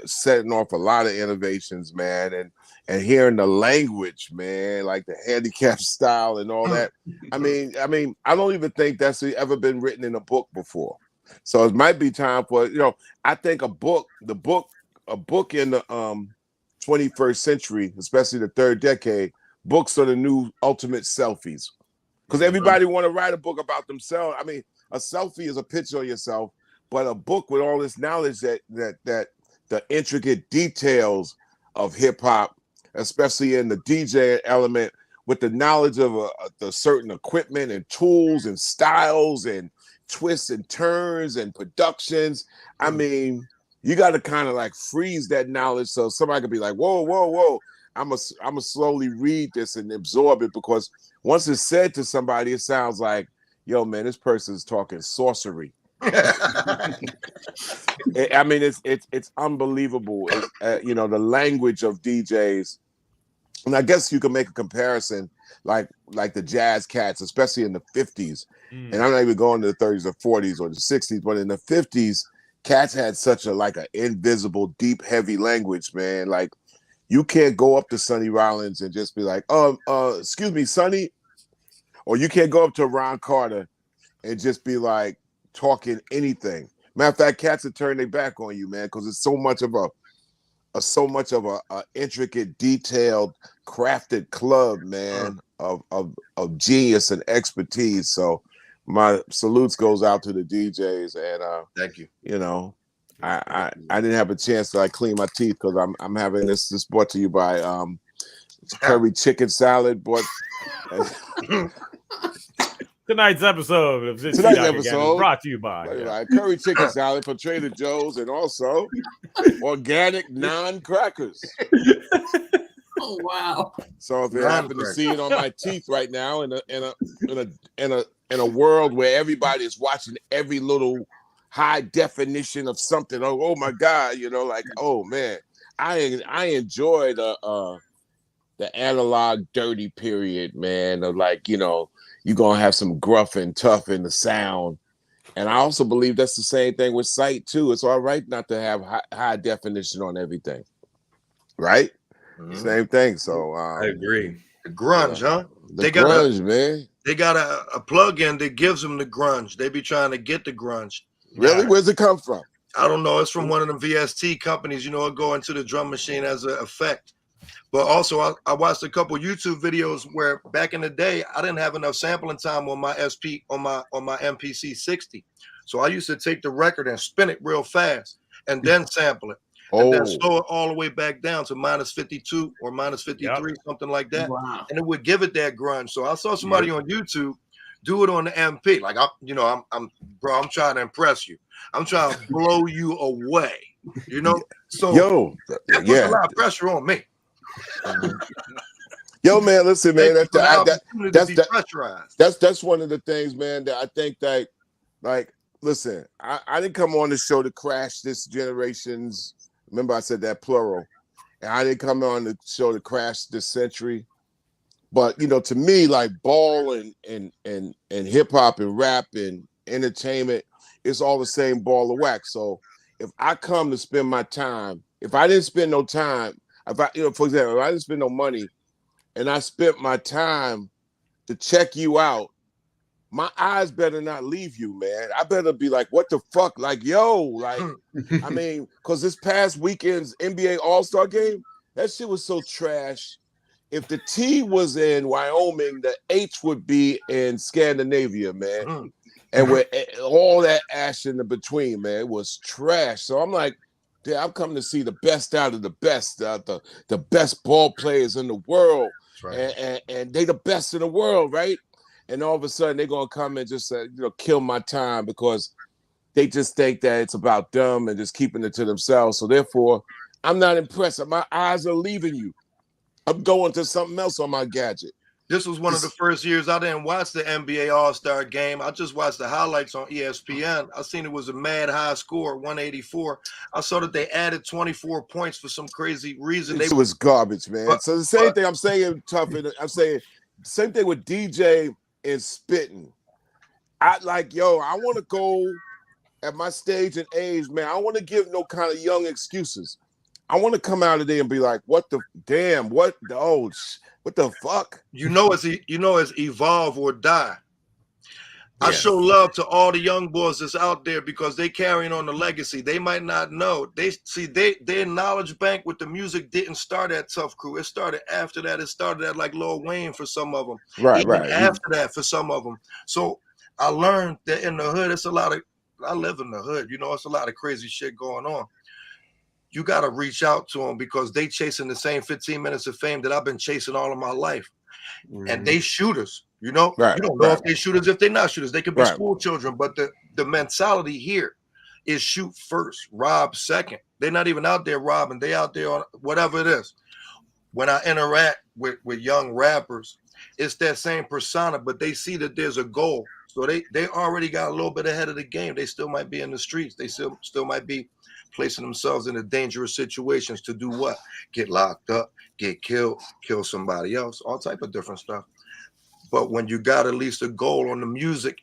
setting off a lot of innovations, man, and hearing the language, man, like the handicap style and all that. I mean, I don't even think that's ever been written in a book before. So it might be time for, I think a book in the 21st century, especially the third decade, books are the new ultimate selfies, because everybody want to write a book about themselves. I mean, a selfie is a picture of yourself, but a book with all this knowledge that the intricate details of hip hop, especially in the DJ element, with the knowledge of the certain equipment and tools and styles and twists and turns and productions. I mean, you got to kind of like freeze that knowledge so somebody could be like, whoa. I'm a slowly read this and absorb it, because once it's said to somebody, it sounds like, yo, man, this person's talking sorcery. I mean, it's unbelievable. The language of DJs, and I guess you can make a comparison like the jazz cats, especially in the 50s. And I'm not even going to the 30s or 40s or the 60s, but in the 50s, cats had such an invisible, deep, heavy language, man. Like, you can't go up to Sonny Rollins and just be like, excuse me, Sonny. Or you can't go up to Ron Carter and just be like talking anything. Matter of fact, cats will turn their back on you, man, because it's so much of a intricate, detailed, crafted club, man, of genius and expertise. So my salutes goes out to the DJs, and
thank you.
I didn't have a chance to clean my teeth because I'm having this brought to you by curry chicken salad, but
Tonight's episode of This
Tonight's
Again
episode
is brought to you by
right, curry chicken salad from Trader Joe's, and also organic non-crackers.
Oh wow!
So if you happen to see it on my teeth right now, in a world where everybody is watching every little high definition of something, oh my God, you know, like, oh man, I enjoy the analog dirty period, man. Of like, you know, you're gonna have some gruff and tough in the sound. And I also believe that's the same thing with sight too. It's all right not to have high definition on everything, right? Mm-hmm. Same thing. So
I agree.
The grunge, huh?
The grunge, man.
They got a plug-in that gives them the grunge. They be trying to get the grunge.
Really? Where's it come from?
I don't know. It's from one of them VST companies. You know, it go into the drum machine as an effect. But also, I watched a couple YouTube videos where back in the day, I didn't have enough sampling time on my on my MPC 60. So I used to take the record and spin it real fast and then sample it. And then slow it all the way back down to -52 or -53, something like that.
Wow.
And it would give it that grunge. So I saw somebody on YouTube do it on the MP. Like, I'm trying to impress you. I'm trying to blow you away. You know? So that puts a lot of pressure on me.
Yo, man, listen, man. That's one of the things, man, that I think that, like, listen, I didn't come on the show to crash this generation's. Remember, I said that plural, and I didn't come on the show to crash this century. But you know, to me, like ball and hip hop and rap and entertainment, it's all the same ball of wax. So if I come to spend my time, if I didn't spend no time, for example, if I didn't spend no money, and I spent my time to check you out, my eyes better not leave you, man. I better be like, what the fuck? Like, yo, like, I mean, because this past weekend's NBA All-Star game, that shit was so trash. If the T was in Wyoming, the H would be in Scandinavia, man. And with all that ash in the between, man, it was trash. So I'm like, yeah, I'm coming to see the best out of the best, the best ball players in the world. Right. And they the best in the world, right? And all of a sudden they're gonna come and just kill my time because they just think that it's about them and just keeping it to themselves. So therefore, I'm not impressed. My eyes are leaving you. I'm going to something else on my gadget.
This was one of the first years I didn't watch the NBA All-Star game. I just watched the highlights on ESPN. I seen it was a mad high score, 184. I saw that they added 24 points for some crazy reason.
It was garbage, man. So the same thing I'm saying, Tough. I'm saying same thing with DJ and spitting. I want to go at my stage and age, man. I want to give no kind of young excuses. I want to come out of there and be like, what the fuck? You know
it's evolve or die. Yeah. I show love to all the young boys that's out there because they carrying on the legacy. They might not know. Their knowledge bank with the music didn't start at Tough Crew. It started after that. It started at like Lil Wayne for some of them. Right. After that for some of them. So I learned that in the hood, I live in the hood. You know, it's a lot of crazy shit going on. You got to reach out to them because they chasing the same 15 minutes of fame that I've been chasing all of my life. And they shooters. You know, you don't know if they're shooters, if they're not shooters. They could be school children, but the mentality here is shoot first, rob second. They're not even out there robbing. They out there on whatever it is. When I interact with young rappers, it's that same persona, but they see that there's a goal. So they already got a little bit ahead of the game. They still might be in the streets. They still might be placing themselves in dangerous situations to do what? Get locked up, get killed, kill somebody else, all type of different stuff. But when you got at least a goal on the music,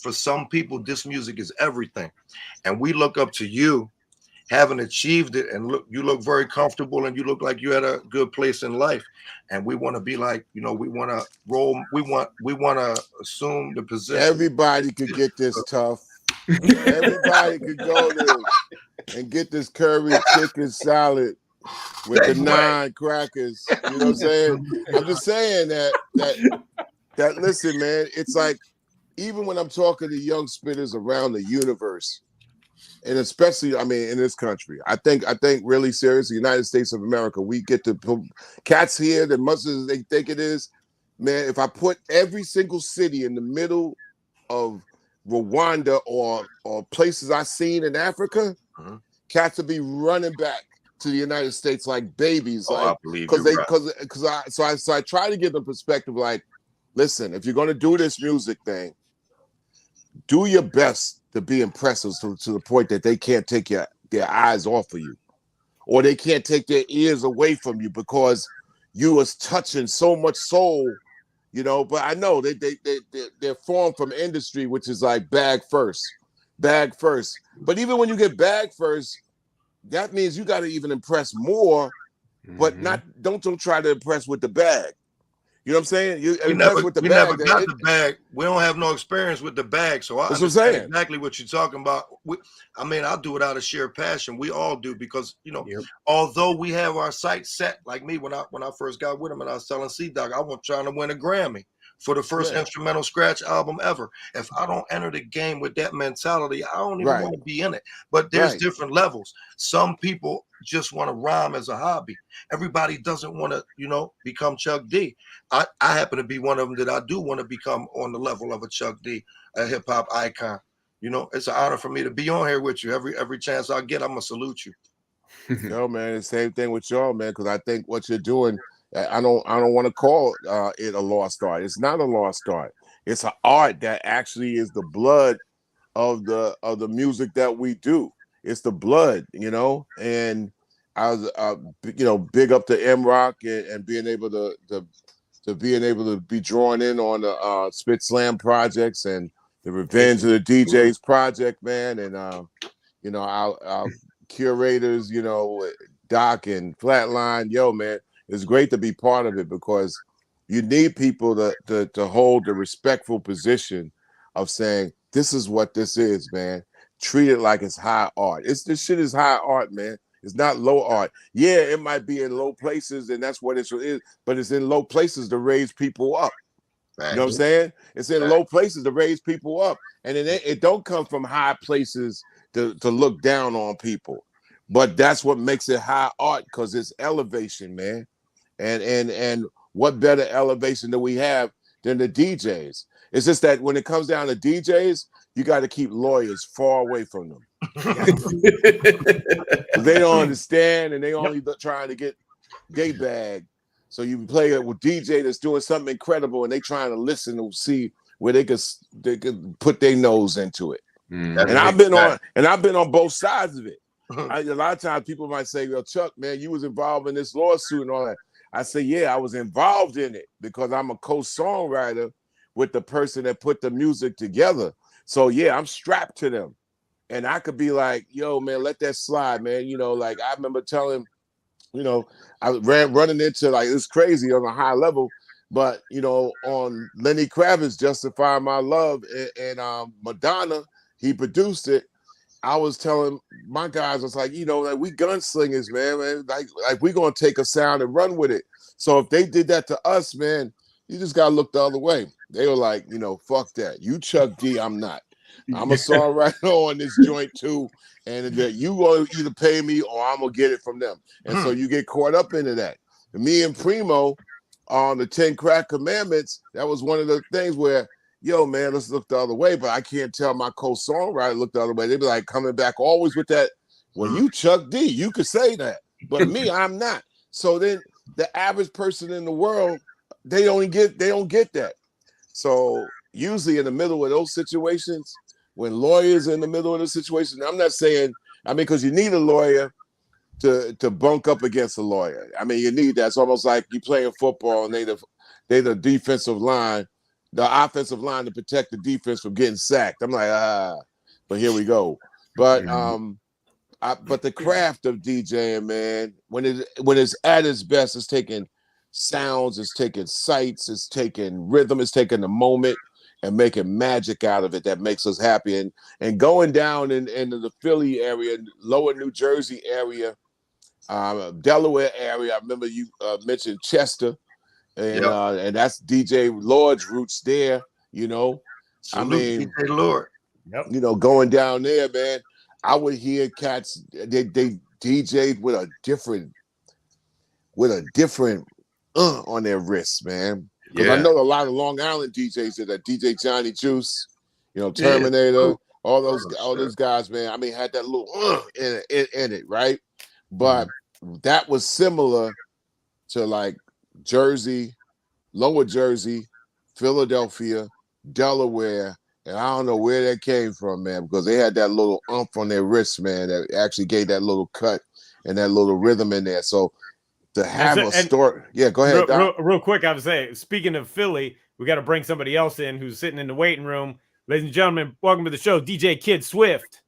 for some people, this music is everything. And we look up to you, having achieved it, and you look very comfortable and you look like you had a good place in life. And we want to be like, we want to roll, we want to assume the position.
Everybody could get this Tough. Everybody could go there and get this curry chicken salad with the 9 crackers. You know what I'm saying? I'm just saying that listen, man, it's like, even when I'm talking to young spitters around the universe, and especially, I mean, in this country, I think really seriously, United States of America, we get the cats here that much as they think it is, man, if I put every single city in the middle of Rwanda or places I seen in Africa, cats would be running back to the United States like babies, like because I try to give them perspective, like, listen, if you're gonna do this music thing, do your best to be impressive to the point that they can't take their eyes off of you, or they can't take their ears away from you because you was touching so much soul, you know. But I know they're formed from industry, which is like bag first. But even when you get bag first, that means you got to even impress more, but don't try to impress with the bag. You know what I'm saying?
We never got the bag. We don't have no experience with the bag, so I understand exactly what you're talking about. I mean, I'll do it out of sheer passion. We all do, because although we have our sights set, like me when I first got with him and I was telling C-Doc, I was trying to win a Grammy for the first instrumental scratch album ever. If I don't enter the game with that mentality, I don't even want to be in it. But there's different levels. Some people just want to rhyme as a hobby. Everybody doesn't want to, become Chuck D. I happen to be one of them that I do want to become on the level of a Chuck D, a hip hop icon. It's an honor for me to be on here with you. Every chance I get, I'm gonna salute you.
Yo, man, the same thing with y'all, man, because I think what you're doing, I don't want to call it a lost art. It's not a lost art. It's an art that actually is the blood of the music that we do. It's the blood, and I was big up to MROK and being able to be drawn in on the SpitSLAM projects and the Revenge of the DJs project, man, and our curators, Doc and Flatline. Yo, man, it's great to be part of it, because you need people to hold the respectful position of saying, this is what this is, man. Treat it like it's high art. This shit is high art, man. It's not low art. Yeah, it might be in low places, and that's what it is, but it's in low places to raise people up. You know what I'm saying? It's in low places to raise people up. And it don't come from high places to look down on people. But that's what makes it high art, because it's elevation, man. And what better elevation do we have than the DJs? It's just that when it comes down to DJs, you got to keep lawyers far away from them. They don't understand, and they only trying to get they bag. So you play it with DJ that's doing something incredible, and they trying to listen to see where they could put their nose into it. And I've been on both sides of it. A lot of times people might say, "Well, Chuck, man, you was involved in this lawsuit and all that." I say, "Yeah, I was involved in it because I'm a co-songwriter with the person that put the music together. So yeah, I'm strapped to them, and I could be like, yo, man, let that slide, man. Like I remember telling, I running into, like, it's crazy on a high level, but on Lenny Kravitz's "Justify My Love" and Madonna, he produced it. I was telling my guys, I was like, like, we gunslingers, man. Like we gonna take a sound and run with it. So if they did that to us, man, you just gotta look the other way. They were like, fuck that. You Chuck D, I'm not. I'm a songwriter on this joint too, and that you will either pay me or I'm gonna get it from them. And so you get caught up into that. And me and Primo on the 10 Crack Commandments, that was one of the things where, yo, man, let's look the other way. But I can't tell my co-songwriter look the other way. They'd be like coming back always with that. Well, you Chuck D, you could say that, but me, I'm not. So then the average person in the world, they don't get that. So usually in the middle of those situations, when lawyers are in the middle of the situation, I'm not saying, because you need a lawyer to bunk up against a lawyer. You need that. It's almost like you playing football and they the defensive line, the offensive line to protect the defense from getting sacked. I'm like, but here we go. But but the craft of DJing, man, when it's at its best, it's taking sounds, it's taking sights, it's taking rhythm, it's taking the moment and making magic out of it that makes us happy. And going down into the Philly area, lower New Jersey area, Delaware area. I remember you mentioned Chester, and that's DJ Lord's roots there.
Salute DJ Lord.
Going down there, man, I would hear cats. They DJ'd with a different on their wrists, man. Because I know a lot of Long Island DJs did that. DJ Johnny Juice, you know, Terminator, all those guys, man. I mean, had that little in it, right? But that was similar to like Jersey, Lower Jersey, Philadelphia, Delaware, and I don't know where that came from, man, because they had that little umph on their wrist, man, that actually gave that little cut and that little rhythm in there. So to have a story, yeah, go ahead.
Real quick, I would say, speaking of Philly, we got to bring somebody else in who's sitting in the waiting room. Ladies and gentlemen, welcome to the show, DJ Kid Swift.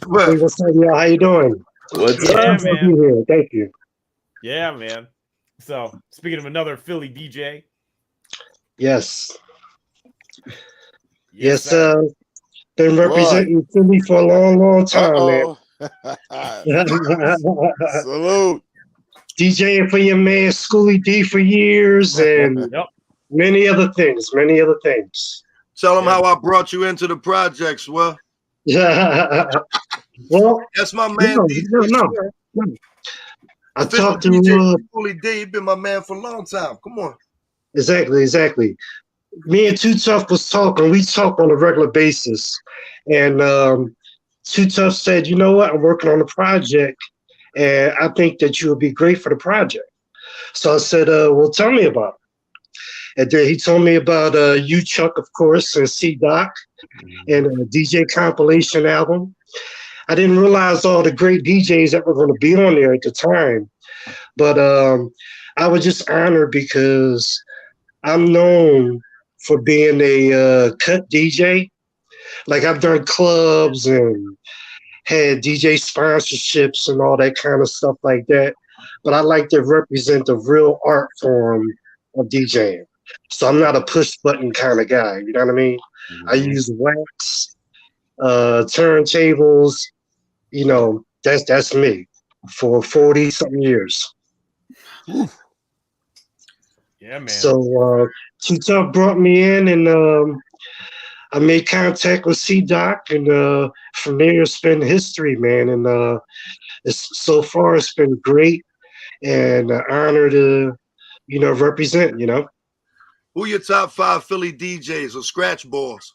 Well, what's up, y'all? How you doing?
What's
up, man?
Thank you.
Yeah, man. So, speaking of another Philly DJ.
Yes, been representing Philly for a long time, man.
Salute.
DJing for your man Schoolie D for years, and many other things.
Tell them how I brought you into the projects. Well, that's my man.
No. I talked to
Schoolie D. He been my man for a long time. Come on.
Exactly. Me and TooTuff was talking. We talk on a regular basis, and TooTuff said, "You know what? I'm working on a project, and I think that you would be great for the project." So I said, "Well, tell me about it." And then he told me about you, Chuck, of course, and C-Doc, and a DJ compilation album. I didn't realize all the great DJs that were going to be on there at the time, but I was just honored because I'm known for being a cut DJ. Like, I've done clubs and had DJ sponsorships and all that kind of stuff like that. But I like to represent the real art form of DJing. So I'm not a push button kind of guy. You know what I mean? I use wax, turntables. You know, that's me for 40 something years.
Yeah, man.
So TooTuff brought me in, and I made contact with C-Doc, and from there it's been history, man. And so far it's been great, and an honor to, represent.
Who your top 5 Philly DJs or scratch balls?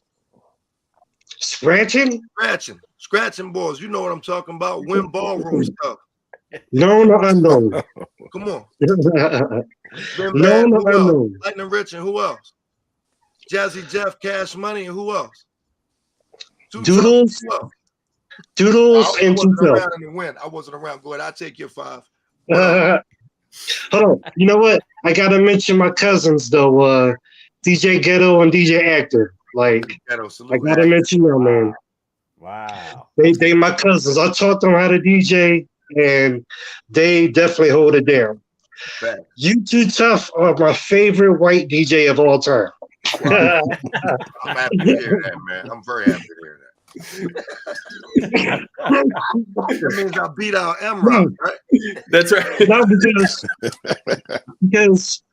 Scratching
balls. You know what I'm talking about. Win ballroom stuff.
No.
Come on.
No.
Lightning Rich, and who else? Jazzy Jeff, Cash Money, and who else?
Doodles and
TooTuff. I wasn't around. Go ahead. I'll take your 5.
Hold on. You know what? I gotta mention my cousins though. DJ Ghetto and DJ Actor. Like,
Ghetto,
I gotta mention them, man.
Wow.
They my cousins. I taught them how to DJ, and they definitely hold it down.
Fact.
You TooTuff are my favorite white DJ of all time.
Wow. I'm happy to hear that, man. I'm very happy to hear that. That means I beat out MROK, right?
That's right.
No, because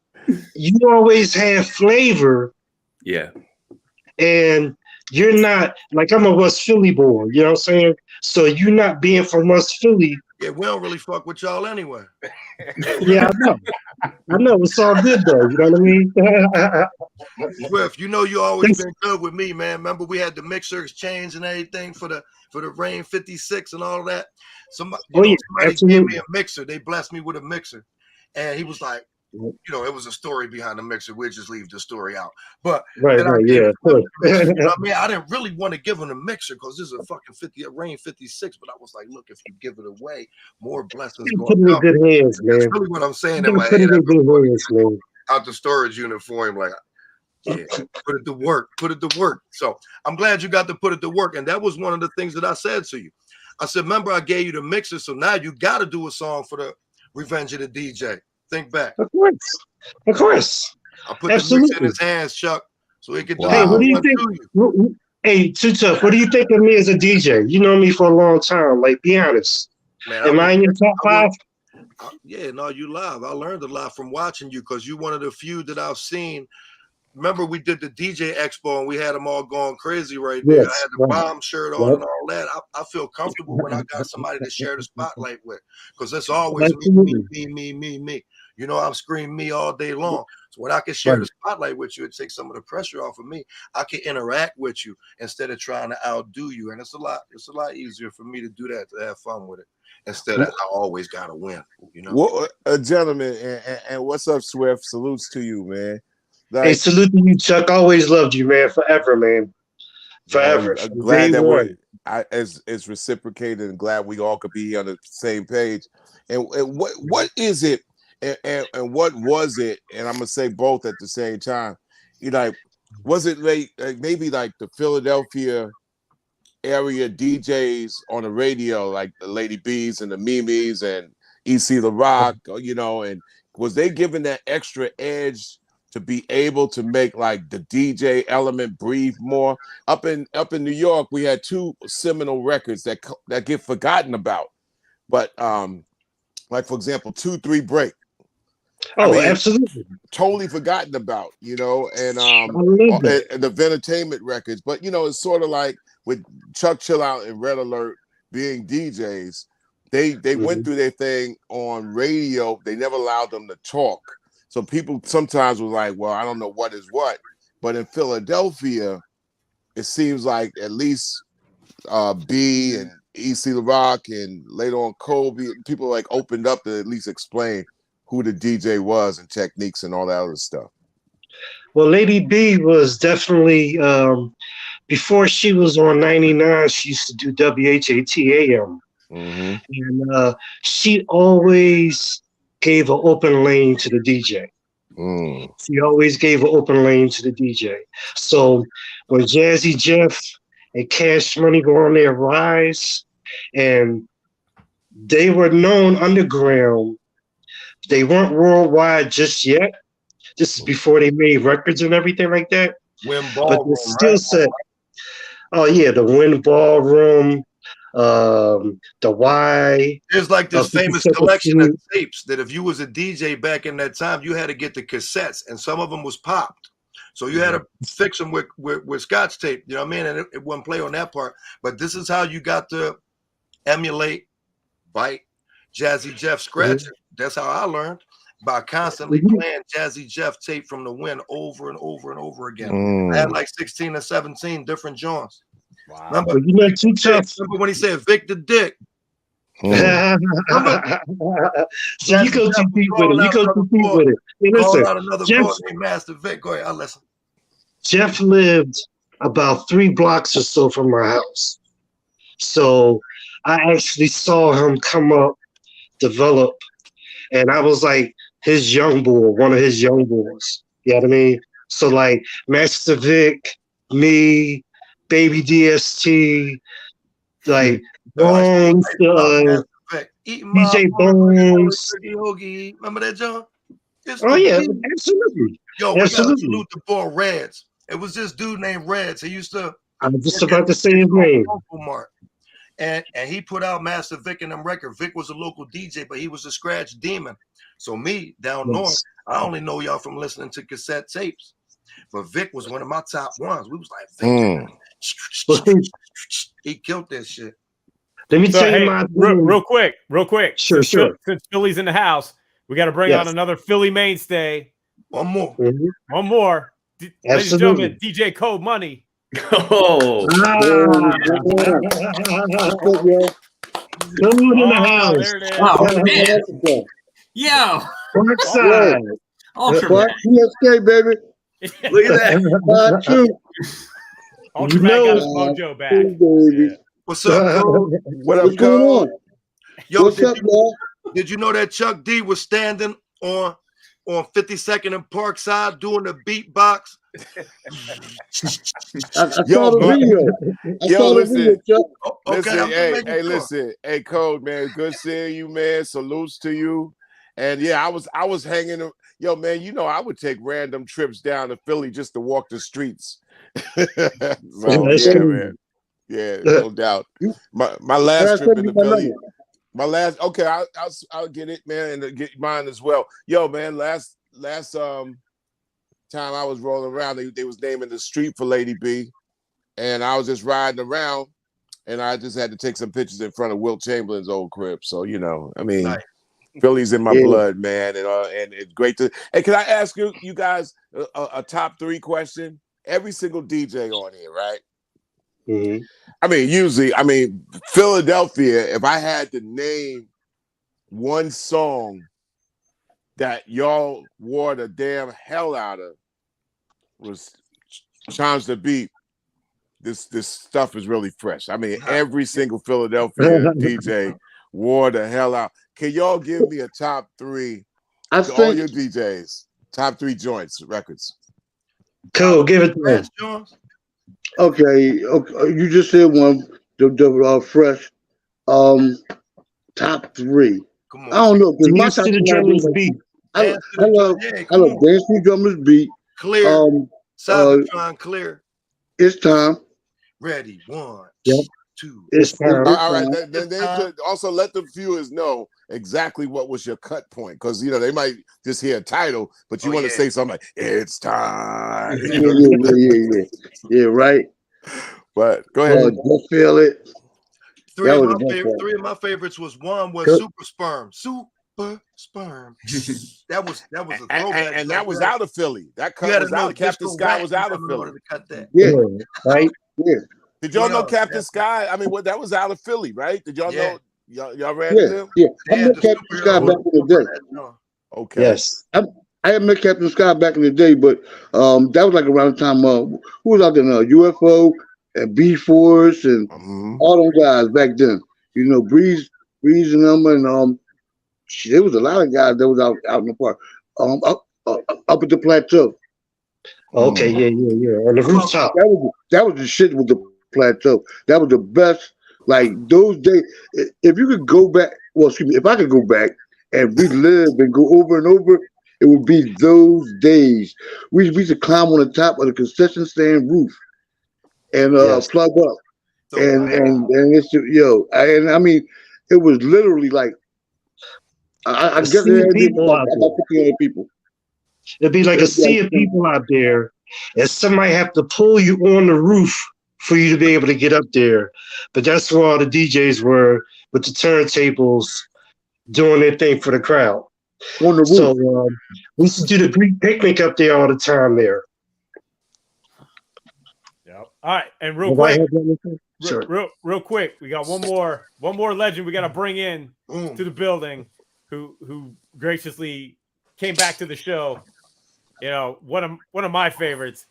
you always have flavor.
Yeah.
And you're not, like, I'm a West Philly boy, you know what I'm saying? So you not being from West Philly.
Yeah, we don't really fuck with y'all anyway.
Yeah, I know. It's all good though, you know what I mean?
Swift, you always been good with me, man. Remember we had the mixer exchange and everything for the Rain 56 and all that. Somebody gave me a mixer. They blessed me with a mixer. And he was like, it was a story behind the mixer. We'll just leave the story out. But
right, yeah, of course.
I mean, I didn't really want to give him a mixer because this is a fucking Rain 56. But I was like, look, if you give it away, more blessings going
to come. Good hands, man.
That's really what I'm saying.
In my head, man.
Out the storage unit for him, like, yeah, put it to work. So I'm glad you got to put it to work. And that was one of the things that I said to you. I said, remember, I gave you the mixer, so now you got to do a song for the Revenge of the DJ. Think back.
Of course.
I put the mix in his hands, Chuck, so he could do
Hey, what do you think? Hey, TooTuff, what do you think of me as a DJ? You know me for a long time. Like, be honest. Man, am I in your top 5?
Yeah, no, you live. I learned a lot from watching you because you're one of the few that I've seen. Remember, we did the DJ Expo and we had them all going crazy right there.
Yes,
I had the bomb shirt on and all that. I feel comfortable when I got somebody to share the spotlight with because that's always me. You know, I'm screaming me all day long. When I can share the spotlight with you, it takes some of the pressure off of me. I can interact with you instead of trying to outdo you, and it's a lot easier for me to do that, to have fun with it, instead of I always gotta win. You know,
Well, gentlemen, and what's up, Swift? Salutes to you, man. Like,
hey, salute to you, Chuck. Always loved you, man. Forever, man. Forever.
I'm glad that it's reciprocated, and glad we all could be on the same page. And what is it, and what was it? And I'm gonna say both at the same time. You know, was it like maybe like the Philadelphia area DJs on the radio, like the Lady B's and the Mimis and EC La Rock, you know, and was they given that extra edge to be able to make like the DJ element breathe more? Up in New York, we had two seminal records that get forgotten about, but like for example, 2-3 Break.
Oh, I mean, absolutely,
totally forgotten about, you know, and the Ventertainment records. But you know, it's sort of like with Chuck Chill Out and Red Alert being DJs, they went through their thing on radio. They never allowed them to talk. So people sometimes was like, well, I don't know what is what. But in Philadelphia, it seems like at least B and EC La Rock and later on Kobe, people like opened up to at least explain who the DJ was and techniques and all that other stuff.
Well, Lady B was definitely, before she was on 99, she used to do WHAT-AM. And she always gave an open lane to the DJ. She always gave an open lane to the DJ. So when Jazzy Jeff and Cash Money go on their rise, and they were known underground, they weren't worldwide just yet. This is before they made records and everything like that. But the skill set, oh yeah, the Wynn Ballroom, the Y.
There's like this famous collection of tapes that if you was a DJ back in that time, you had to get the cassettes, and some of them was popped. So you had to fix them with Scotch tape, you know what I mean? And it wouldn't play on that part. But this is how you got to emulate, bite, Jazzy Jeff scratching. That's how I learned, by constantly playing Jazzy Jeff tape from the Win over and over and over again. I had like 16 or 17 different joints.
Wow. Remember, remember
when he said Vic the Dick?
So you go too deep with it. You go too deep with it. Hey, listen,
another boy named Master Vic. Go ahead, I'll listen.
Jeff lived about 3 blocks or so from my house. So I actually saw him come up, develop, and I was like his young boy, one of his young boys. You know what I mean? So like Master Vic, me, Baby DST, like Bones, DJ Bones.
Remember that, John?
Oh yeah, absolutely.
Yo, we gotta salute the boy Reds. It was this dude named Reds. He used to.
I was just about to say his name.
And he put out Master Vic and them record. Vic was a local DJ, but he was a scratch demon. So me down north, I only know y'all from listening to cassette tapes. But Vic was one of my top ones. We was like, Vic, he killed that shit.
Let me tell you
real quick.
Sure.
Since Philly's in the house, we got to bring on another Philly mainstay.
One more.
One more. Ladies and gentlemen, DJ CodeMoney.
Oh,
man. Yo.
PSK, baby.
Look at that.
Ultra Man got his mojo back.
Yeah.
What's up, Code?
What's going on?
Yo,
what's up, man?
Did you know that Chuck D was standing on 52nd and Parkside doing the beatbox?
I saw the video.
Listen.
Chuck.
Okay, listen. Hey, Code, man, good seeing you, man. Salutes to you. And yeah, I was hanging. Yo, man, you know I would take random trips down to Philly just to walk the streets. Man. Yeah, no doubt. My last trip into Philly. I'll get it, man, and get mine as well. Yo, man, last time I was rolling around, they was naming the street for Lady B, and I was just riding around, and I just had to take some pictures in front of Wilt Chamberlain's old crib. So you know, I mean, Philly's in my blood, man, and it's great to. Hey, can I ask you guys a top 3 question? Every single DJ on here, right?
Mm-hmm.
I mean, Philadelphia. If I had to name one song that y'all wore the damn hell out of, was Chimes the Beat. This stuff is really fresh. I mean, every single Philadelphia DJ wore the hell out. Can y'all give me a top 3 to all your DJs? Top 3 joints, records.
Cool, give it to him.
Okay, you just said one, the fresh. Top 3.
Come on.
I don't know.
Dance to the Drummer's Beat.
I love Dance to the Drummer's Beat.
Clear. Cybertron clear.
It's time.
Ready. 1, 2.
It's time.
All right. Then they could also let the viewers know exactly what was your cut point, because they might just hear a title, but you want to say something like "It's time."
Yeah, right.
But go ahead.
Just feel it.
3 of my favorites was Super Sperm. Super Sperm. that was a throwback.
And that was out of Philly. That cut was out. Captain Sky was out of Philly.
Yeah, right. Yeah.
Did y'all know Captain Sky? I mean, that was out of Philly, right? Did y'all know? Y'all ran
them? Yeah. I met Captain Sky back in the day.
Okay.
Yes.
I had met Captain Sky back in the day, but that was like around the time who was out there now? UFO and B-Force and all those guys back then. Breeze and them, and there was a lot of guys that was out in the park. Up at the plateau.
Okay, yeah. On the rooftop.
That was the shit with the plateau. That was the best. Like those days, if you could go back, if I could go back and relive and go over and over, it would be those days. We used to climb on the top of the concession stand roof and plug up. And it's and I mean, it was literally like I guess there had about 1,500 people.
It'd be like a sea of people out there, and somebody have to pull you on the roof for you to be able to get up there. But that's where all the DJs were with the turntables doing their thing for the crowd.
On the roof.
So we used to do the Greek picnic up there all the time there.
Yep. All right, and real quick,
Sure.
real quick, we got one more legend we got to bring in to the building, who graciously came back to the show. One of my favorites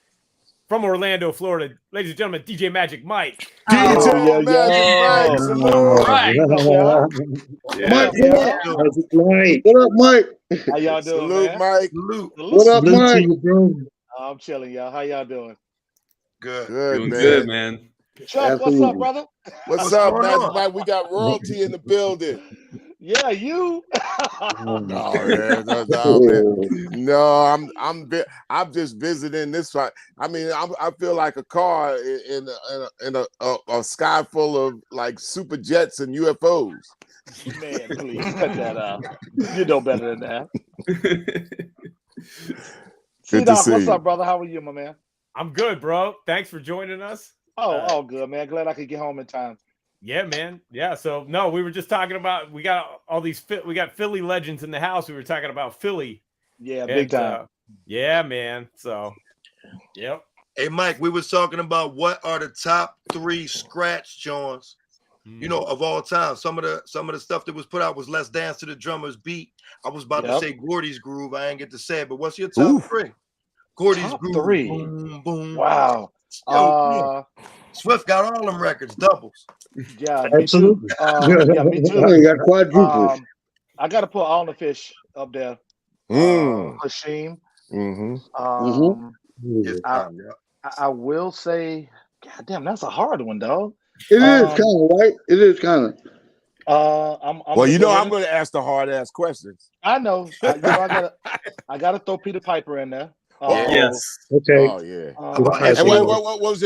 from Orlando, Florida, ladies and gentlemen, DJ Magic Mike.
DJ Magic
Mike. What up, Mike?
How y'all doing,
Salute,
man?
Mike.
What up, Mike?
I'm chilling, y'all. How y'all doing?
Good.
Doing good, man.
Chuck, what's up, brother?
What's up, Magic Mike? We got royalty in the building.
Yeah, you.
No, I'm just visiting this one. I mean, I feel like a car in a sky full of like super jets and UFOs.
Man, please cut that out. You know better than that. C-Doc, what's up, brother? How are you, my man?
I'm good, bro. Thanks for joining us.
All good, man. Glad I could get home in time.
Yeah, man. Yeah. So no, we were just talking about we got Philly legends in the house. We were talking about Philly.
Yeah, big time.
Yeah, man. So, yep.
Hey, Mike, we was talking about what are the top 3 scratch joints, of all time. Some of the stuff that was put out was Let's Dance to the Drummer's Beat. I was about to say Gordy's Groove. I ain't get to say it, but what's your top 3? Gordy's
top
Groove.
3.
Boom, boom.
Wow.
Swift got all them records, doubles.
Yeah, absolutely. Me too.
You got quadruples.
I got to put All the Fish up there. Hashim. I will say, God damn, that's a hard one, dog.
It is kind of right. It is kind of.
I'm
going to ask the hard ass questions.
I know. I gotta throw Peter Piper in there.
Yes.
Okay.
Oh yeah. And what was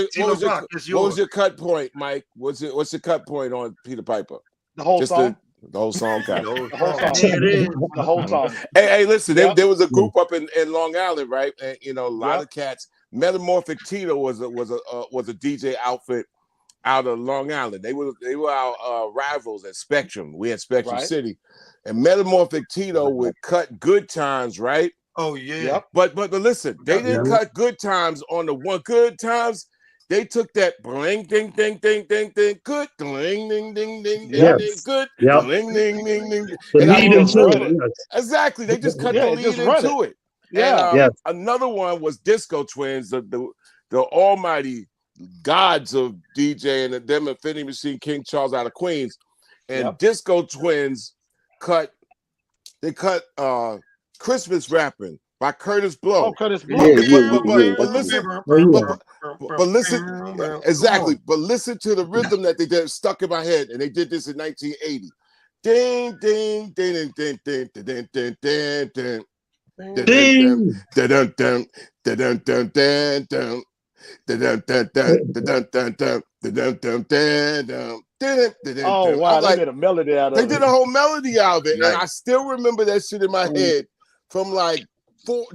your cut point, Mike? What's your cut point on Peter Piper?
The whole song.
The whole song, kind of.
The whole song. The whole song.
Hey, listen. There was a group up in Long Island, right? And a lot of cats. Metamorphic Tito was a DJ outfit, out of Long Island. They were our rivals at Spectrum. We had Spectrum
Right.
City, and Metamorphic Tito would cut Good Times, right?
Oh yeah.
Yep.
But listen, they didn't cut Good Times on the one Good Times. They took that bling ding ding ding ding ding good ding ding ding ding ding ding good ding ding ding ding.
The
And I
lead into
remember
it. Yes.
exactly. They just cut the lead
just run
into it.
Yeah.
And another one was Disco Twins, the almighty gods of DJ and them Infinity Machine King Charles out of Queens. And Disco Twins cut Christmas Rapping by Curtis Blow.
Oh, Curtis Blow.
But listen, exactly. But listen to the rhythm that they did stuck in my head, and they did this in 1980. Ding ding ding ding ding ding ding ding ding ding dun dun dun dun dun dun dun.
Oh wow, they made a melody out of it.
They did a whole melody out of it, and I still remember that shit in my head from like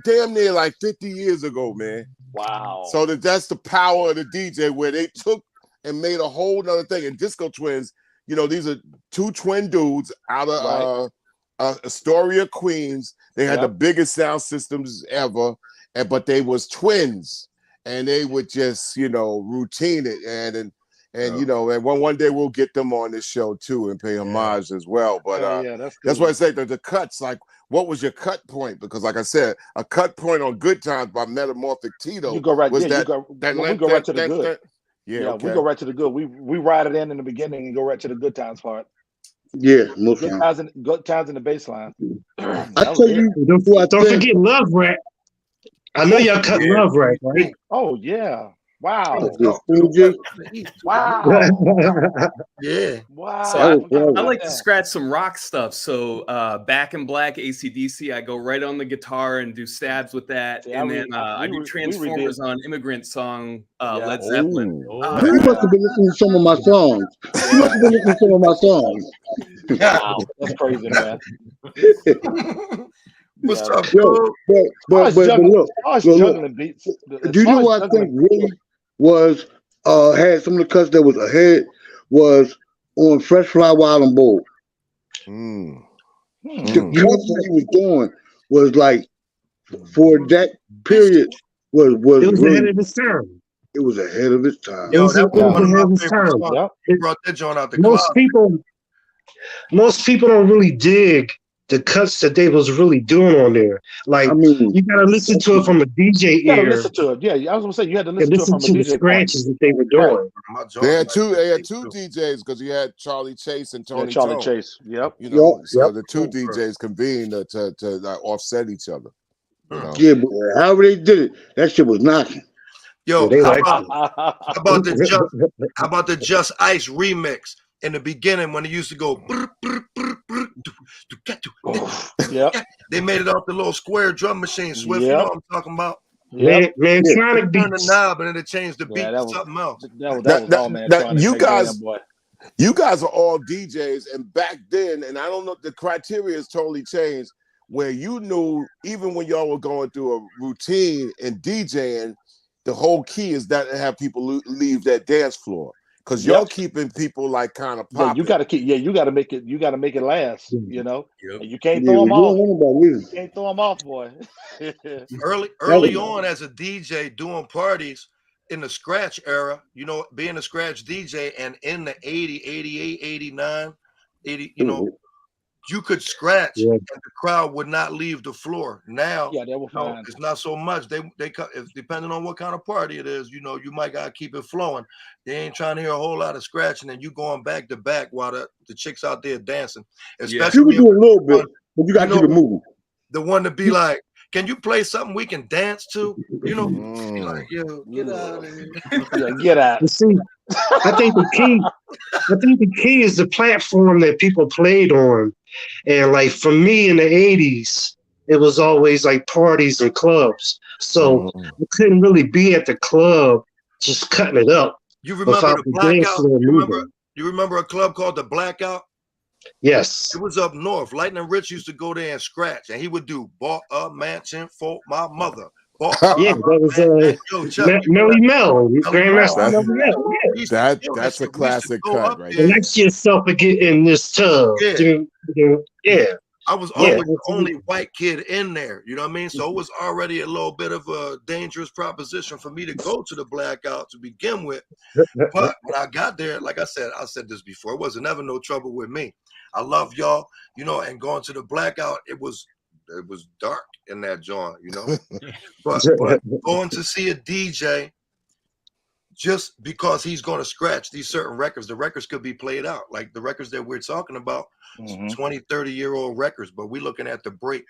damn near like 50 years ago, man.
Wow.
So that's the power of the DJ, where they took and made a whole nother thing. And Disco Twins, you know, these are two twin dudes out of Astoria, Queens. They had the biggest sound systems ever, but they was twins, and they would just, you know, routine it, and you know, and one day we'll get them on this show too and pay homage as well. But that's why I say that the cuts, like, what was your cut point? Because like I said, a cut point on Good Times by Metamorphic Tito
we go right
was
to the good.
We
go right to the good. We ride it in the beginning and go right to the Good Times part.
Yeah, most
good times in the bass line.
I tell you,
don't forget Love Rack. I know y'all cut Love Rack, right?
Oh yeah. Wow.
Wow.
Yeah.
Wow.
So I like to scratch some rock stuff. So Back in Black, AC/DC, I go right on the guitar and do stabs with that. And then I do Transformers on Immigrant Song, Led Zeppelin.
You must have been listening to some of my songs.
Wow, that's crazy, man.
What's up,
bro? But look,
beats.
Do you know what I think really was had some of the cuts that was ahead was on Fresh Fly Wild and Bold. The cuts that he was doing was like for that period was
it was
really,
ahead of its time.
It was ahead of its time.
It was ahead of its time.
He brought that joint out the closet.
Most people don't really dig the cuts that they was really doing on there. Like, I mean, you gotta listen to it from a DJ ear.
You gotta listen to it. Yeah, I was gonna say you had to listen to it from a DJ
the scratches that they were doing.
They had two DJs because you had Charlie Chase and Tony Tone.
Chase. Yep.
You know, so the two DJs convened to like offset each other. You know?
Yeah, but however they did it, that shit was knocking.
Yo, how about the Just Ice remix in the beginning when it used to go? They made it off the little square drum machine. Swift, you know what I'm talking about?
Man, Tronic
turn the knob and then it changed the beat to something else.
That was all, man.
You guys are all DJs, and back then, and I don't know, the criteria has totally changed. Where you knew, even when y'all were going through a routine and DJing, the whole key is that to have people leave that dance floor. Because y'all keeping people like kind of popping.
You gotta make it last, you know. And you can't throw them off. You can't throw them off, boy.
early on as a DJ doing parties in the scratch era, you know, being a scratch DJ, and in the 80, 88, 89, 80, you know, you could scratch and the crowd would not leave the floor. Now, it's not so much. They if, depending on what kind of party it is, you know, you might gotta keep it flowing. They ain't trying to hear a whole lot of scratching, and you going back to back while the chicks out there dancing. Especially
you can do a little bit, but you gotta keep it moving.
The one to be like, can you play something we can dance to? You know, like, yo, get out of here.
Get out.
See, I think the key is the platform that people played on. And like for me in the 80s, it was always like parties and clubs. So we couldn't really be at the club just cutting it up.
You remember the Blackout? You remember a club called the Blackout?
Yes.
It was up north. Lightning Rich used to go there and scratch, and he would do bought a mansion for my mother.
Yeah, that was Melly Mel, Grandmaster Melly Mel. Yeah.
That's a classic cut right
And
there.
next to yourself again in this tub. Yeah.
I was always the only white kid in there. You know what I mean? So it was already a little bit of a dangerous proposition for me to go to the blackout to begin with. But when I got there, like I said this before, it wasn't ever no trouble with me. I love y'all, you know, and going to the blackout, it was dark in that joint, you know. but going to see a DJ just because he's going to scratch these certain records, the records could be played out. Like the records that we're talking about, 20, 30-year-old records, but we're looking at the break,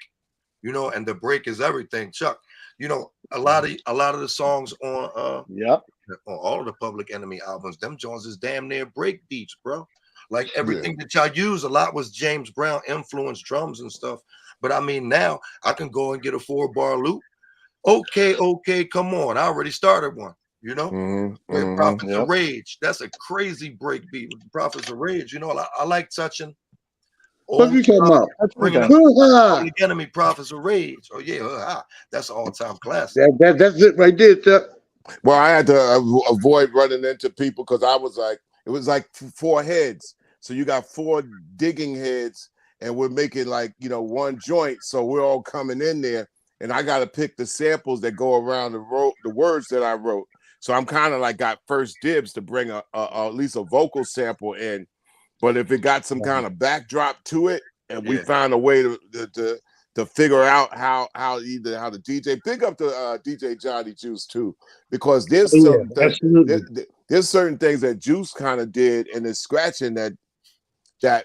you know, and the break is everything. Chuck, you know, a lot of the songs on on all of the Public Enemy albums, them Jones is damn near break beats, bro. Like everything that y'all use, a lot was James Brown influenced drums and stuff. But I mean, now I can go and get a 4-bar loop. Okay, come on. I already started one, you know, with Prophets of Rage. That's a crazy break beat with the Prophets of Rage. You know, I like touching.
What you talking about?
Bringing up Public Enemy, Prophets of Rage. Oh yeah, that's an all-time classic.
That's it right there, Chuck.
Well, I had to avoid running into people because I was like, it was like 4 heads. So you got 4 digging heads, and we're making like, you know, one joint. So we're all coming in there, and I got to pick the samples that go around the words that I wrote. So I'm kind of like got first dibs to bring at least a vocal sample in. But if it got some kind of backdrop to it, and we found a way to figure out how the DJ pick up the DJ Johnny Juice too, because there's there's certain things that Juice kind of did in his scratching that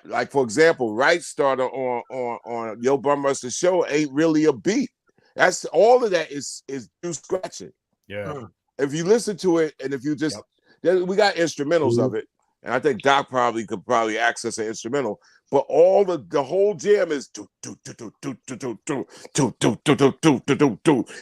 like, for example, Right Starter on Yo Bum Rush the Show ain't really a beat. That's all of that is Juice scratching.
Yeah.
If you listen to it, and if you just we got instrumentals of it, and I think Doc could access an instrumental, but all the whole jam is do do do do do do do do do do do do do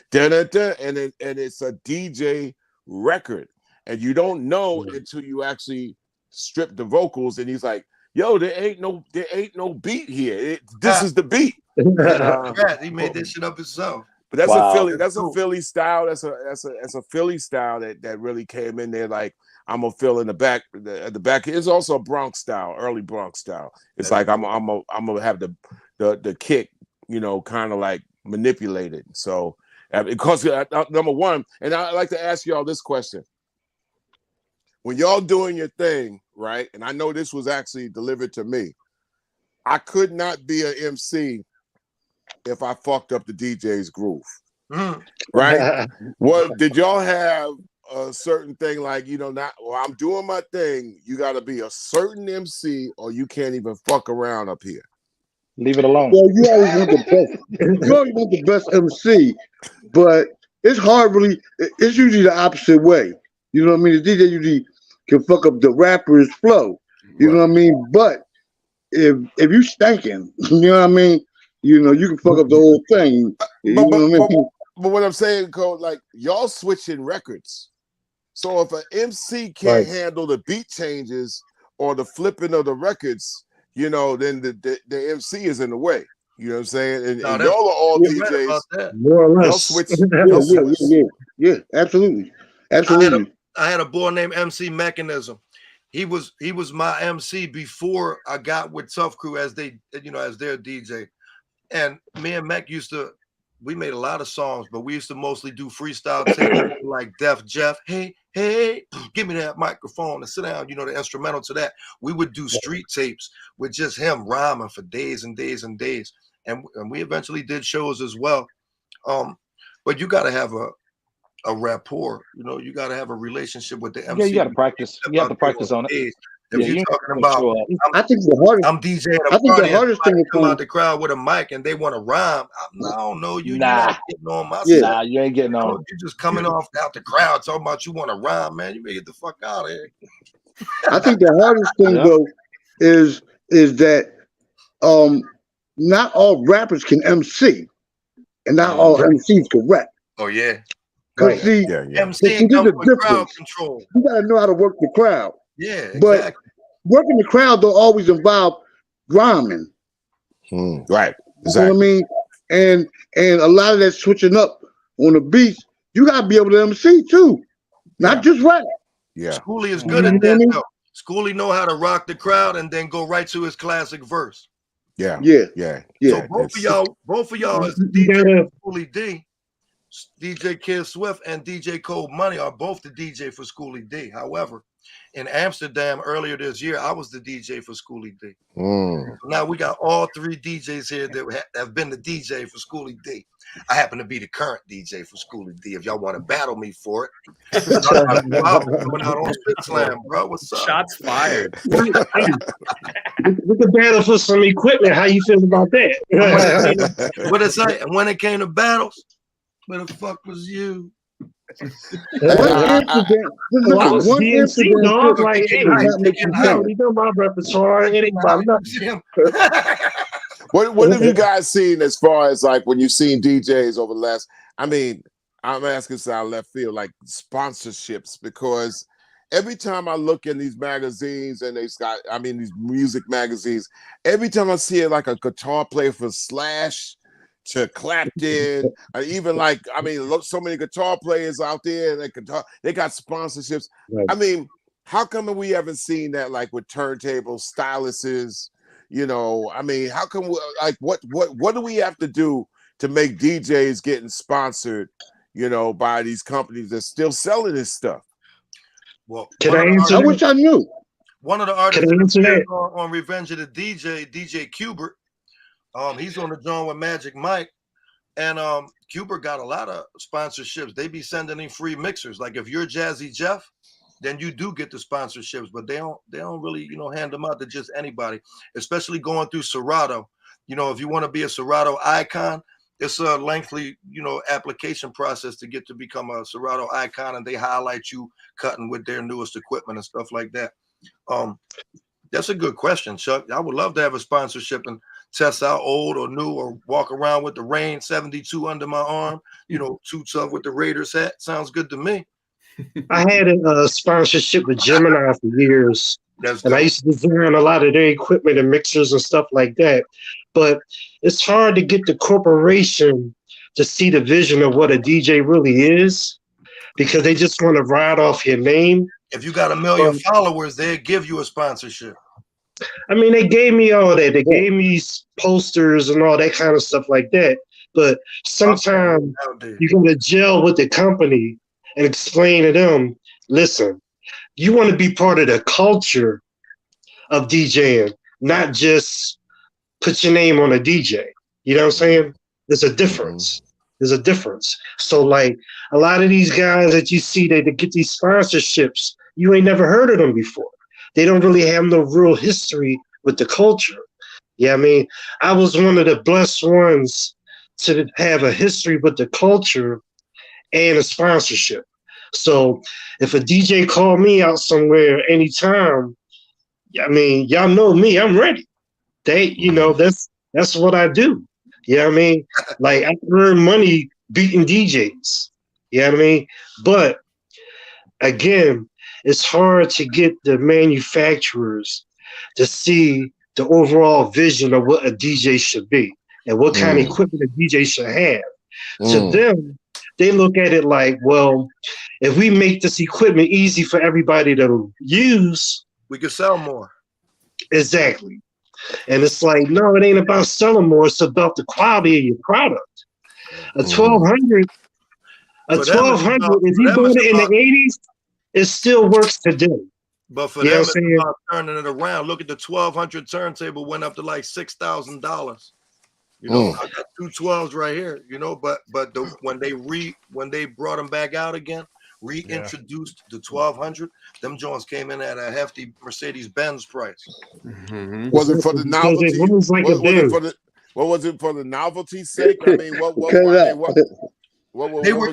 do do, and it's a DJ record, and you don't know until you actually strip the vocals, and he's like, "Yo, there ain't no beat here. This is the beat."
He made this shit up himself.
But that's a Philly style. That's a Philly style that really came in there. Like, I'm gonna fill in the back. The back is also a Bronx style, early Bronx style. It's like I'm gonna have the kick, you know, kind of like manipulated. So because number one, and I like to ask y'all this question: when y'all doing your thing, right? And I know this was actually delivered to me. I could not be an MC if I fucked up the DJ's groove, right? What did y'all have a certain thing like, you know, I'm doing my thing, you got to be a certain MC or you can't even fuck around up here?
Leave it alone.
Well, you always want the best. You always want the best MC, but it's hard. Really, it's usually the opposite way. You know what I mean? The DJ usually can fuck up the rapper's flow. You know what I mean? But if you stinking, you know what I mean? You know, you can fuck up the whole thing.
But what I'm saying, Code, like, y'all switching records. So if an MC can't handle the beat changes or the flipping of the records, you know, then the MC is in the way. You know what I'm saying? And y'all are all DJs.
More or less.
Switch.
Yeah, absolutely. Absolutely.
I had a boy named MC Mechanism. He was my MC before I got with Tough Crew as their DJ. And me and Mac we made a lot of songs, but we used to mostly do freestyle tapes like Def Jeff. Hey, give me that microphone and sit down. You know, the instrumental to that. We would do street tapes with just him rhyming for days and days and days. And we eventually did shows as well. But you got to have a rapport. You know, you got to have a relationship with the MC.
Yeah, you got to practice. You have to practice on it.
If you're talking about,
I think the hardest.
I'm DJing. I think the hardest thing is come out the crowd with a mic and they want to rhyme. I don't know you.
Nah,
you're not getting on my side.
Nah, you ain't getting on.
You're just coming off out the crowd talking about you want to rhyme, man. You better get the fuck out of here.
I think the hardest thing though is that not all rappers can MC, and not all MCs can rap.
Oh yeah.
Because see,
MC comes with crowd control.
You gotta know how to work the crowd.
Yeah, exactly.
But working the crowd don't always involve rhyming.
Right. Exactly.
You know what I mean? And a lot of that switching up on the beach, you gotta be able to MC too, not just rap.
Yeah.
Schoolie is good at that though. Schoolie know how to rock the crowd and then go right to his classic verse.
Yeah.
So both of y'all as the DJ for Schoolie D, DJ Kid Swift and DJ CodeMoney are both the DJ for Schoolie D. However, in Amsterdam earlier this year, I was the DJ for Schoolie D. So now we got all 3 DJs here that have been the DJ for Schoolie D. I happen to be the current DJ for Schoolie D. If y'all want to battle me for it, coming out on SpitSLAM, bro. What's up?
Shots fired.
We could battle for some equipment. How you feel about that?
What it say? And when it came to battles, where the fuck was you?
I was DMC, dog. Like, hey, you know my repertoire. It ain't about nothing.
What have you guys seen as far as like when you've seen DJs over the last? I mean, I'm asking sound left field, like sponsorships, because every time I look in these magazines and these music magazines, every time I see it, like a guitar player for Slash to Clapton, even like, I mean, look, so many guitar players out there, they got sponsorships. Right. I mean, how come we haven't seen that, like with turntables, styluses? You know, I mean, how come like what do we have to do to make DJs getting sponsored, you know, by these companies that's still selling this stuff?
Well,
I wish I knew.
One of the artists on Revenge of the DJ Qbert, he's on the joint with Magic Mike, and Qbert got a lot of sponsorships. They be sending him free mixers. Like if you're Jazzy Jeff, then you do get the sponsorships, but they don't really, you know, hand them out to just anybody, especially going through Serato. You know, if you want to be a Serato icon, it's a lengthy, you know, application process to get to become a Serato icon, and they highlight you cutting with their newest equipment and stuff like that. That's a good question, Chuck. I would love to have a sponsorship and test out old or new, or walk around with the Rain 72 under my arm, you know, TooTuff with the Raiders hat. Sounds good to me.
I had a sponsorship with Gemini for years, and I used to design a lot of their equipment and mixers and stuff like that. But it's hard to get the corporation to see the vision of what a DJ really is, because they just want to ride off your name.
If you got 1 million followers, they'll give you a sponsorship.
I mean, they gave me all that. They gave me posters and all that kind of stuff like that. But sometimes you go to jail with the company and explain to them, listen, you want to be part of the culture of DJing, not just put your name on a DJ. You know what I'm saying? There's a difference. There's a difference. So like a lot of these guys that you see that get these sponsorships, you ain't never heard of them before. They don't really have no real history with the culture. Yeah, I mean, I was one of the blessed ones to have a history with the culture and a sponsorship. So if a DJ called me out somewhere anytime, I mean, y'all know me, I'm ready. You know, that's what I do. You know what I mean? Like I earn money beating DJs. You know what I mean? But again, it's hard to get the manufacturers to see the overall vision of what a DJ should be and what kind of equipment a DJ should have. To them, they look at it like, well, if we make this equipment easy for everybody to use,
we can sell more.
Exactly. And it's like, no, it ain't about selling more. It's about the quality of your product. A 1200, if you bought it in the 80s, it still works today.
But for them, it's about turning it around. Look at the 1200 turntable went up to like $6,000. You know, I got 2 12s right here. You know, but when they brought them back out again, reintroduced the 1200, them joints came in at a hefty Mercedes-Benz price.
Was it for the novelty? What was it for the novelty's sake? I mean, what was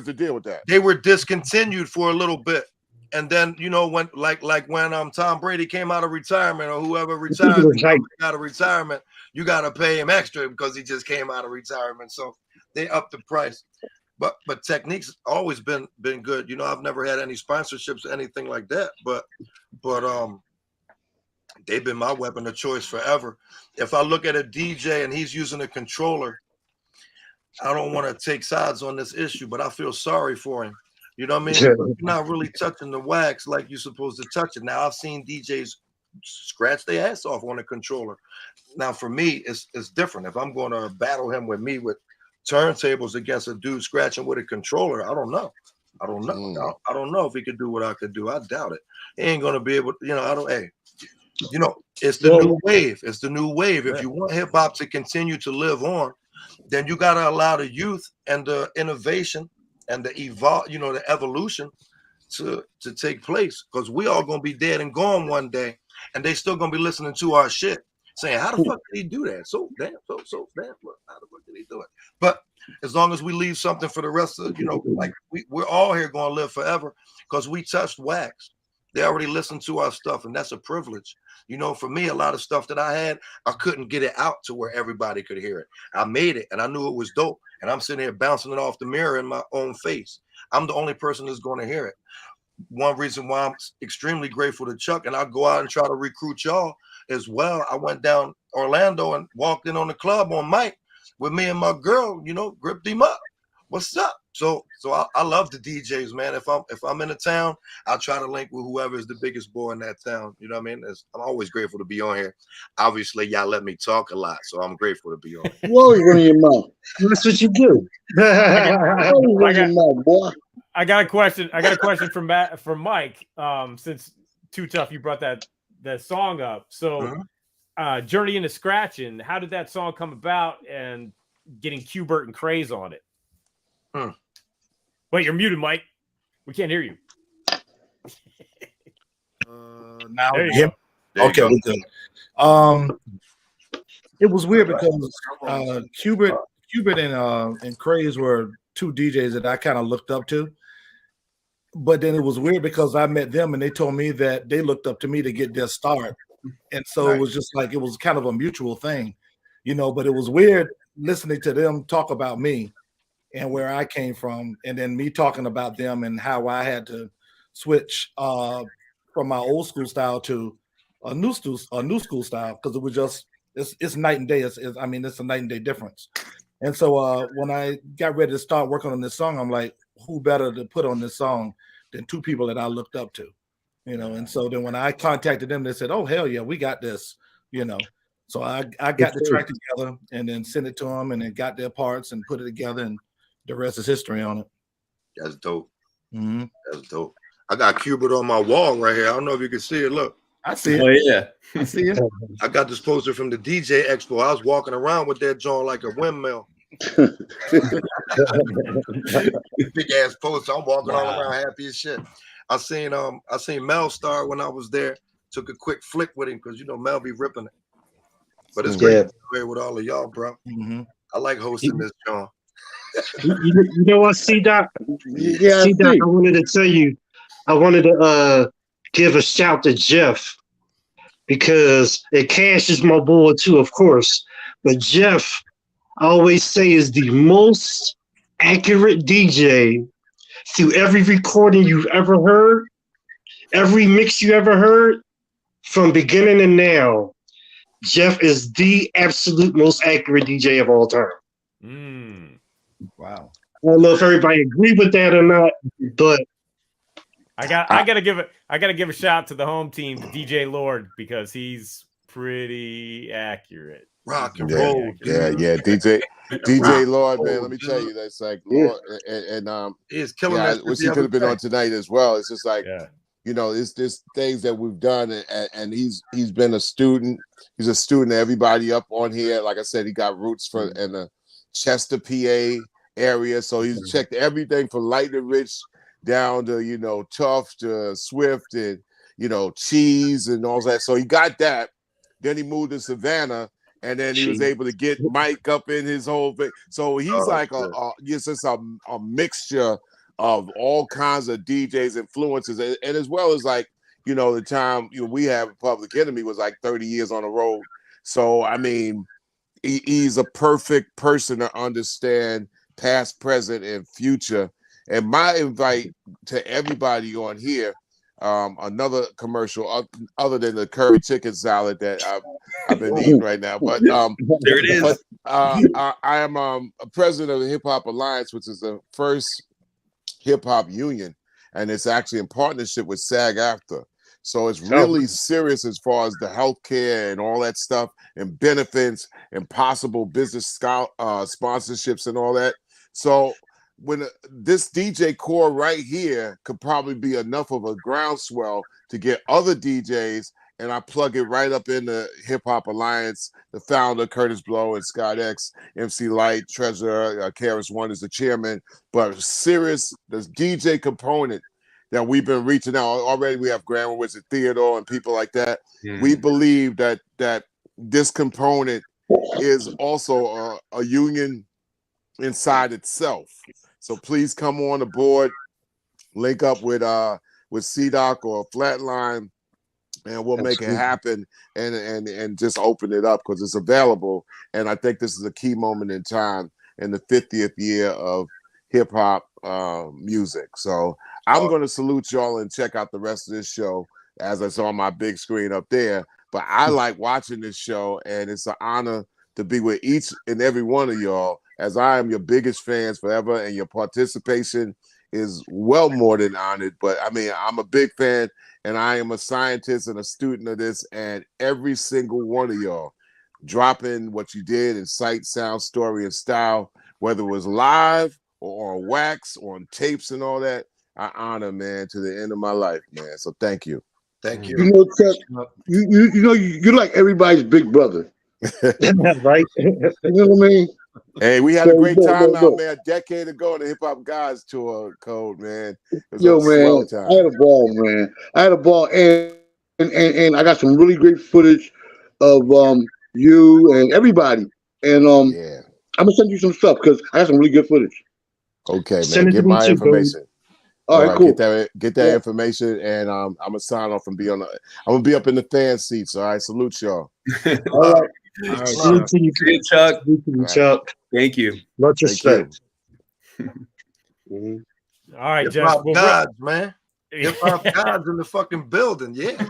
the deal with that?
They were discontinued for a little bit. And then, you know, when when Tom Brady came out of retirement, or whoever retired out of retirement, you got to pay him extra because he just came out of retirement. So they upped the price. But Technique's always been good. You know, I've never had any sponsorships or anything like that. But they've been my weapon of choice forever. If I look at a DJ and he's using a controller, I don't want to take sides on this issue, but I feel sorry for him. You know what I mean? You're not really touching the wax like you're supposed to touch it. Now I've seen DJs scratch their ass off on a controller. Now for me, it's different. If I'm going to battle him with turntables against a dude scratching with a controller, I don't know. I don't know if he could do what I could do. I doubt it. He ain't gonna be able. Hey, it's the new wave. It's the new wave. If you want hip hop to continue to live on, then you gotta allow the youth and the innovation and the the evolution to take place. Because we all gonna be dead and gone one day, and they still gonna be listening to our shit, saying, "How the fuck did he do that? So damn, so damn. How the fuck did he do it?" But as long as we leave something for the rest of, like we're all here gonna live forever because we touched wax. They already listened to our stuff, and that's a privilege. For me, a lot of stuff that I had, I couldn't get it out to where everybody could hear it. I made it, and I knew it was dope, and I'm sitting here bouncing it off the mirror in my own face. I'm the only person that's going to hear it. One reason why I'm extremely grateful to Chuck, and I'll go out and try to recruit y'all as well. I went down Orlando and walked in on the club on Mike with me and my girl, gripped him up. What's up? So I love the DJs, man. If I'm in a town, I'll try to link with whoever is the biggest boy in that town. You know what I mean? I'm always grateful to be on here. Obviously, y'all let me talk a lot, so I'm grateful to be on.
You always run your mouth.
That's what you do.
I got a question. I got a question from Mike. Since TooTuff, you brought that song up. So, Journey into Scratching. How did that song come about? And getting Qbert and Craze on it. Wait, you're muted, Mike. We can't hear you.
Now,
there you go.
Okay, we're good. It was weird because Qbert and Craze were two DJs that I kind of looked up to. But then it was weird because I met them and they told me that they looked up to me to get their start. And so it was just like, it was kind of a mutual thing, but it was weird listening to them talk about me and where I came from, and then me talking about them and how I had to switch from my old school style to a new school style, because it was just it's night and day. It's a night and day difference. And so when I got ready to start working on this song, I'm like, who better to put on this song than two people that I looked up to, And so then when I contacted them, they said, "Oh hell yeah, we got this," So I got the track together and then sent it to them, and then got their parts and put it together, and the rest is history on it.
That's dope. That's dope. I got Qbert on my wall right here. I don't know if you can see it. Look.
I see it.
Oh, yeah.
I see it.
I got this poster from the DJ Expo. I was walking around with that joint like a windmill. Big ass poster. I'm walking all around happy as shit. I seen Mel Star when I was there. Took a quick flick with him because Mel be ripping it. But it's great to be here with all of y'all, bro. I like hosting this joint.
You know what, C-Doc? C-Doc, I wanted to tell you, I wanted to give a shout to Jeff, because Cash is my boy too, of course. But Jeff, I always say, is the most accurate DJ through every recording you've ever heard, every mix you ever heard, from beginning to now. Jeff is the absolute most accurate DJ of all time.
Wow.
I don't know if everybody agree with that or not, but
I gotta give a shout out to the home team, DJ Lord, because he's pretty accurate.
Rock and roll.
Yeah, DJ Lord, man. Let me tell you, that's like Lord, and
he's killing
that. Wish he could have been on tonight as well. It's just like it's this things that we've done, and he's been a student. He's a student of everybody up on here. Like I said, he got roots in the Chester, PA area, so he's checked everything from Lightning Rich down to Tough to Swift and Cheese and all that. So he got that. Then he moved to Savannah, and then he was able to get Mike up in his whole thing. So he's just a mixture of all kinds of DJs influences, and as well as the time we have Public Enemy was like 30 years on the road. So I mean, he's a perfect person to understand past, present, and future. And my invite to everybody on here, another commercial other than the curry chicken salad that I've been eating right now. But
there it is.
But I am a president of the Hip Hop Alliance, which is the first hip hop union, and it's actually in partnership with SAG-AFTRA. So it's really serious as far as the healthcare and all that stuff, and benefits and possible business sponsorships and all that. So when this DJ core right here could probably be enough of a groundswell to get other DJs, and I plug it right up in the Hip Hop Alliance. The founder, Curtis Blow, and Scott X, MC Light, Treasurer, Karis One is the chairman. But serious, the DJ component that we've been reaching out already. We have Grand Wizard Theodore and people like that. We believe that this component is also a union inside itself. So please come on the board, link up with CDOC or Flatline, and we'll make it happen and just open it up because it's available. And I think this is a key moment in time in the 50th year of hip hop music. So I'm going to salute y'all and check out the rest of this show as I saw on my big screen up there. But I like watching this show, and it's an honor to be with each and every one of y'all, as I am your biggest fans forever, and your participation is well more than honored. But I mean, I'm a big fan, and I am a scientist and a student of this, and every single one of y'all dropping what you did in sight, sound, story, and style, whether it was live or on wax or on tapes and all that, I honor, man, to the end of my life, man. So thank you.
Thank you.
You know, Chuck, you know, you're like everybody's big brother.
Right?
You know what I mean?
Hey, we had a great time out, man. A decade ago on the Hip Hop Guys tour, Code, man. It was
Yo,
a swell
man,
time.
I had a ball, man. I had a ball, and I got some really great footage of you and everybody. And
yeah,
I'm gonna send you some stuff because I got some really good footage.
Okay,
Send
man.
it
Get
to me
my
too,
information.
All right, cool.
Get that information, and I'm gonna sign off and I'm gonna be up in the fan seats. All right, salute y'all.
All right.
All right,
Salute to you,
Hey, Chuck.
salute to you,
Right.
Chuck.
Thank you.
Much
Thank you.
respect.
All right,
Hip
Jess.
hop
Well,
gods, man. Hip hop gods in the fucking building. Yeah.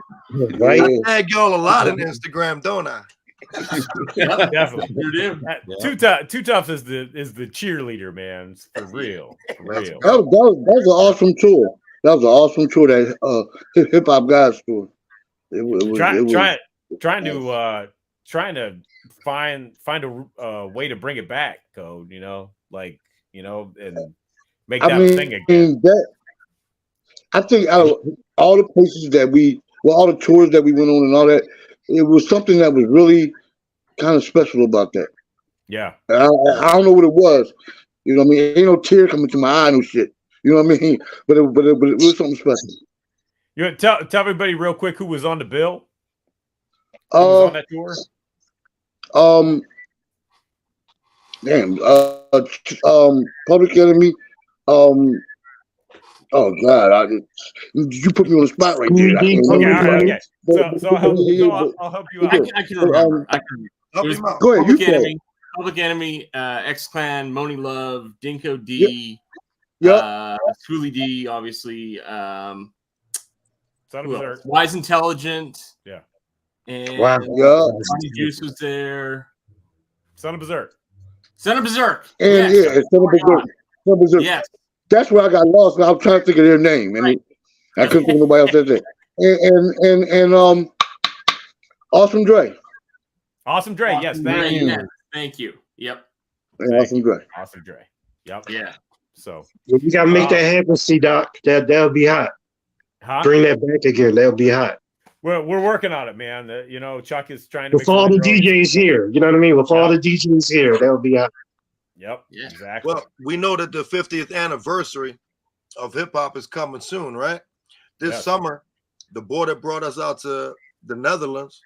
Right?
I tag y'all a lot in Instagram, don't I?
definitely.
You do.
TooTuff is the cheerleader, man. For real. For real.
That was an awesome tour. That was an awesome tour. That Hip Hop Guys tour.
Trying to find a way to bring it back, Code. You know, and make that a thing again.
I think out of all the places that all the tours that we went on and all that, it was something that was really kind of special about that.
Yeah.
I don't know what it was. You know what I mean? Ain't no tear coming to my eye, no shit. You know what I mean? But it was something special.
You want to tell everybody real quick who was on the bill? Who was on that tour?
Public Enemy. Oh God! You put me on the spot right there.
Okay. So I'll help you out.
I can remember.
Go ahead.
Public Enemy, X Clan, Moni Love, Dinko D, Schooly D, obviously.
Son of Berserk.
Wise Intelligent.
Yeah.
And
Johnny
Juice was there.
Son of Berserk.
Son of Berserk.
And
yes.
Son of Berserk.
Yes.
That's where I got lost. I was trying to think of their name, and I couldn't think of nobody else that day. And Awesome Dre.
Awesome Dre. Yes. Thank you.
Yes. Thank you. Yep.
And Awesome Dre.
Awesome Dre. Yep.
Yeah.
So
you gotta make that happen, C-Doc. That'll be hot.
Huh?
Bring that back again. That'll be hot.
We're working on it, man. You know, Chuck is trying to
with all the DJs here. You know what I mean? With all the DJs here, that'll be hot.
Yep. Yeah. Exactly.
Well, we know that the 50th anniversary of hip hop is coming soon, right? This summer, the boy that brought us out to the Netherlands,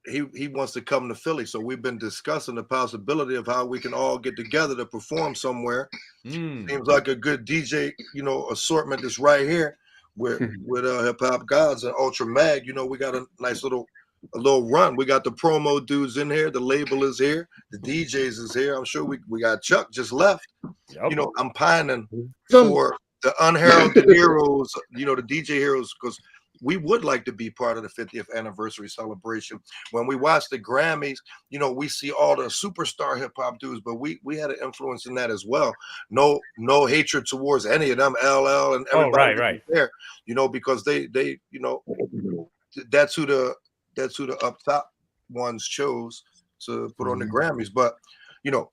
he wants to come to Philly. So we've been discussing the possibility of how we can all get together to perform somewhere. Seems like a good DJ, assortment is right here with Hip Hop Gods and Ultra Mag. We got a nice little run. We got the promo dudes in here. The label is here. The DJs is here. I'm sure we got Chuck just left. Yep. I'm pining for the unheralded heroes, you know, the DJ heroes, because we would like to be part of the 50th anniversary celebration. When we watch the Grammys, you know, we see all the superstar hip hop dudes, but we had an influence in that as well. No hatred towards any of them, LL and everybody
right.
there, you know, because they you know, that's who the up top ones chose to put on the Grammys. But you know,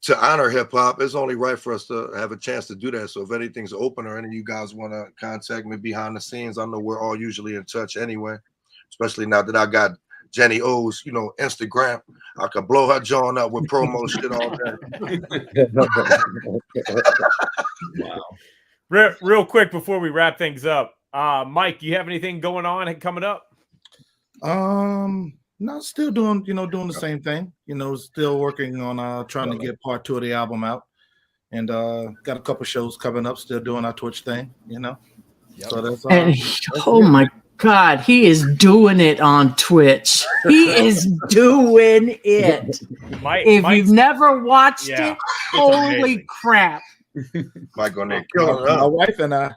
to honor hip hop, it's only right for us to have a chance to do that. So if anything's open or any of you guys want to contact me behind the scenes, I know we're all usually in touch anyway, especially now that I got Jenny O's, you know, Instagram. I could blow her joint up with promo shit all day.
Wow. Real quick before we wrap things up, Mike, you have anything going on and coming up?
No, still doing the same thing. You know, still working on trying to get part 2 of the album out, and got a couple shows coming up. Still doing our Twitch thing. You know, so that's
oh my God, he is doing it on Twitch. He is doing it. If you've never watched it, holy crap!
Mike on there,
my wife and I.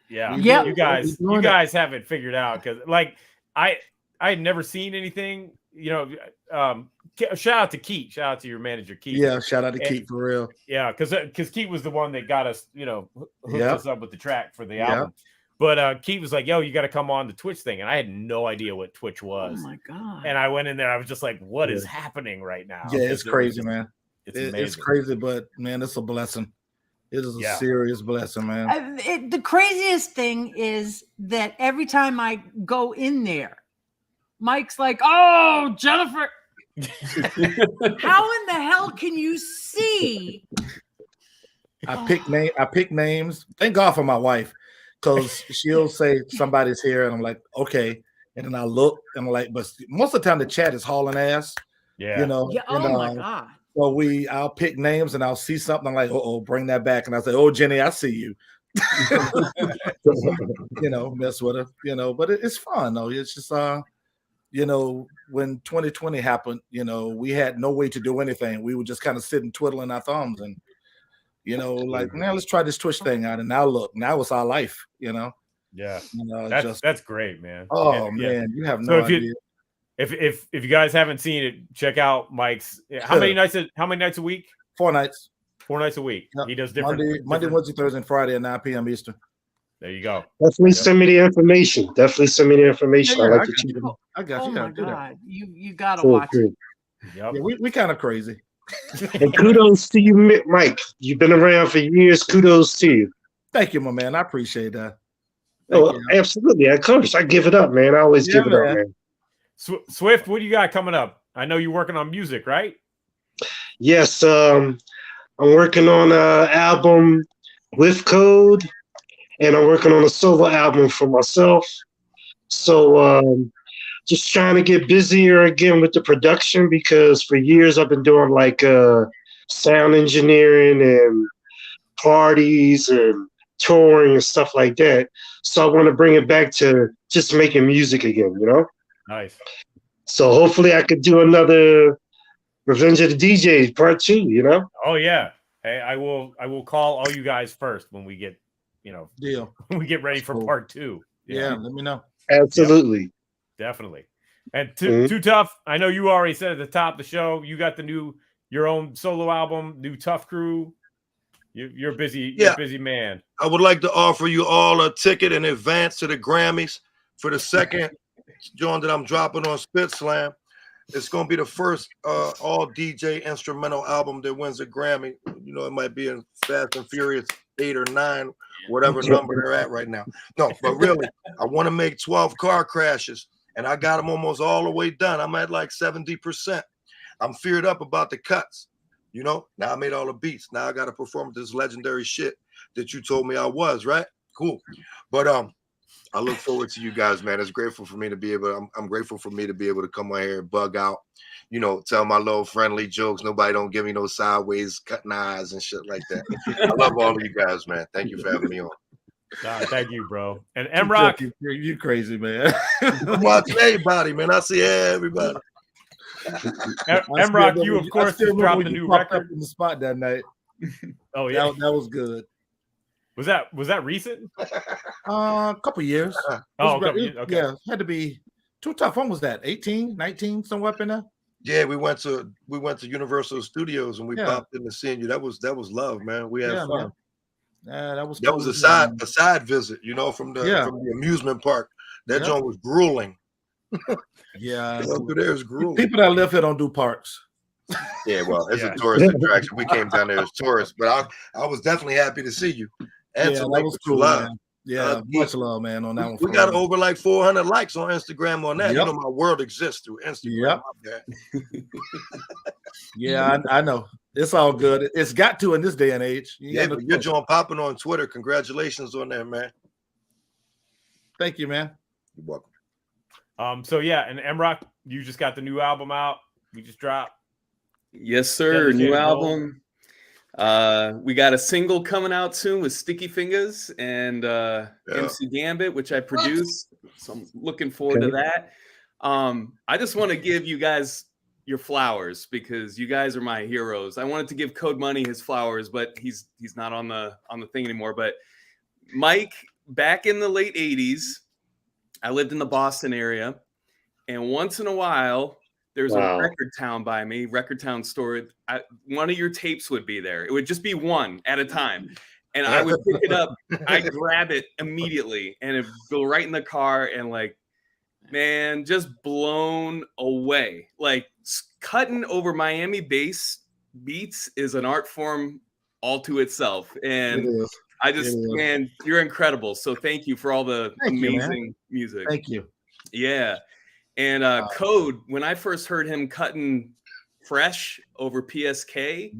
Yeah, you guys have it figured out, because like I had never seen anything, you know. Shout out to Keith. Shout out to your manager, Keith.
Yeah, shout out to Keith for real.
Yeah, because Keith was the one that got us, you know, hooked us up with the track for the album. But Keith was like, "Yo, you got to come on the Twitch thing," and I had no idea what Twitch was.
Oh my God!
And I went in there. I was just like, "What is happening right now?"
Yeah, it's crazy, man.
It's
crazy, but man, it's a blessing. It is a serious blessing, man.
The craziest thing is that every time I go in there, Mike's like, "Oh, Jennifer, how in the hell can you see?"
I pick names. Thank God for my wife, because she'll say somebody's here, and I'm like, okay, and then I look and I'm like, but most of the time the chat is hauling ass.
Yeah,
you know.
Yeah. Oh my God.
So I'll pick names and I'll see something. I'm like, oh, bring that back. And I say, oh, Jenny, I see you. You know, mess with her, you know, but it's fun though. It's just, you know, when 2020 happened, you know, we had no way to do anything. We were just kind of sitting twiddling our thumbs and, you know, like, man, let's try this Twitch thing out. And now look, now it's our life, you know?
Yeah.
You know,
that's great, man.
Oh, man, you have no idea.
If you guys haven't seen it, check out Mike's. How many nights a week?
4 nights.
4 nights a week.
Yep.
He does different
Monday, Wednesday, Thursday, and Friday at 9 p.m. Eastern.
There you go.
Definitely send me the information. I like to cheat.
I got you.
Oh my God, you gotta watch it.
Yep.
Yeah, we kind of crazy.
And kudos to you, Mike. You've been around for years. Kudos to you.
Thank you, my man. I appreciate that.
Absolutely. Of course, I give it up, man. I always give it up, man.
Swift, what do you got coming up? I know you're working on music, right?
Yes, I'm working on an album with Code, and I'm working on a solo album for myself. So just trying to get busier again with the production, because for years I've been doing like sound engineering and parties and touring and stuff like that. So I want to bring it back to just making music again, you know?
Nice.
So hopefully I could do another Revenge of the DJs part 2, you know?
Oh yeah. Hey, I will call all you guys first when we get, you know, when we get ready for part 2.
Yeah, let me know.
Absolutely.
Yep. Definitely. And TooTuff, I know you already said at the top of the show, you got your own solo album, new Tough Crew. You're busy. You're a busy man.
I would like to offer you all a ticket in advance to the Grammys for the second joint that I'm dropping on SpitSLAM. It's going to be the first all DJ instrumental album that wins a Grammy. You know, it might be in Fast and Furious 8 or 9, whatever number they're at right now. No, but really, I want to make 12 car crashes, and I got them almost all the way done. I'm at like 70%. I'm feared up about the cuts. You know, now I made all the beats. Now I got to perform this legendary shit that you told me I was, right? Cool. But I look forward to you guys, man. It's grateful for me to be able. I'm grateful for me to be able to come on here and bug out, you know, tell my little friendly jokes. Nobody don't give me no sideways cutting eyes and shit like that. I love all of you guys, man. Thank you for having me on.
Thank you, bro. And MROK,
you crazy, man.
I'm watching everybody, man. I see everybody.
MROK, you of course just dropped a new record
in the spot that night.
Oh yeah,
that was good.
Was that recent?
A couple years.
Oh, okay.
Yeah, had to be TooTuff. When was that? 18, 19, somewhere up in there.
Yeah, we went to Universal Studios and we
Yeah.
popped in to see you. That was love, man. We had fun.
Man. Yeah, that was
a side visit, you know, from the amusement park. That joint was grueling.
Yeah,
over there is grueling.
People that live here don't do parks.
Yeah, well, it's a tourist attraction. We came down there as tourists, but I was definitely happy to see you. And
that was cool, man. Yeah, much love, man, on that one.
We got over like 400 likes on Instagram on that. You know, my world exists through Instagram.
Yeah, I know. It's all good. It's got to in this day and age.
But you're John popping on Twitter. Congratulations on that, man.
Thank you, man.
You're welcome.
So yeah, and MROK, you just got the new album out. We just dropped.
Yes, sir. New album. We got a single coming out soon with Sticky Fingers and MC Gambit, which I produced. So I'm looking forward to that. I just want to give you guys your flowers because you guys are my heroes. I wanted to give CodeMoney his flowers, but he's not on the thing anymore. But Mike, back in the late 80s, I lived in the Boston area, and once in a while, there's a Record Town by me, Record Town store. One of your tapes would be there. It would just be one at a time. And I would pick it up. I'd grab it immediately and it'd go right in the car and like, man, just blown away. Like cutting over Miami bass beats is an art form all to itself. And I just, man, you're incredible. So thank you for all the amazing music.
Thank you.
Yeah. And Code, when I first heard him cutting fresh over PSK,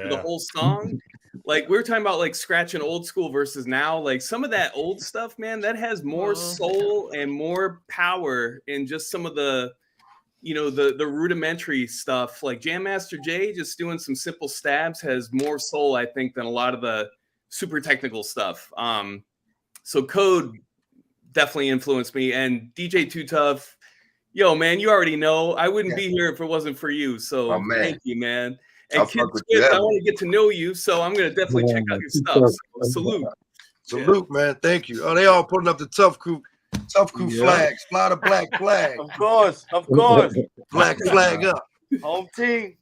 the whole song, like we were talking about like scratching old school versus now, like some of that old stuff, man, that has more soul and more power in just some of the, you know, the rudimentary stuff. Like Jam Master Jay just doing some simple stabs has more soul, I think, than a lot of the super technical stuff. So Code definitely influenced me, and DJ TooTuff. Yo, man, you already know I wouldn't be here if it wasn't for you. So thank you, man. And Kid Swift, I want to get to know you, so I'm gonna definitely check out your stuff. So, salute,
man. Thank you. Oh, they all putting up the Tough Crew flags. Fly the black flag.
Of course.
Black flag up.
Home team.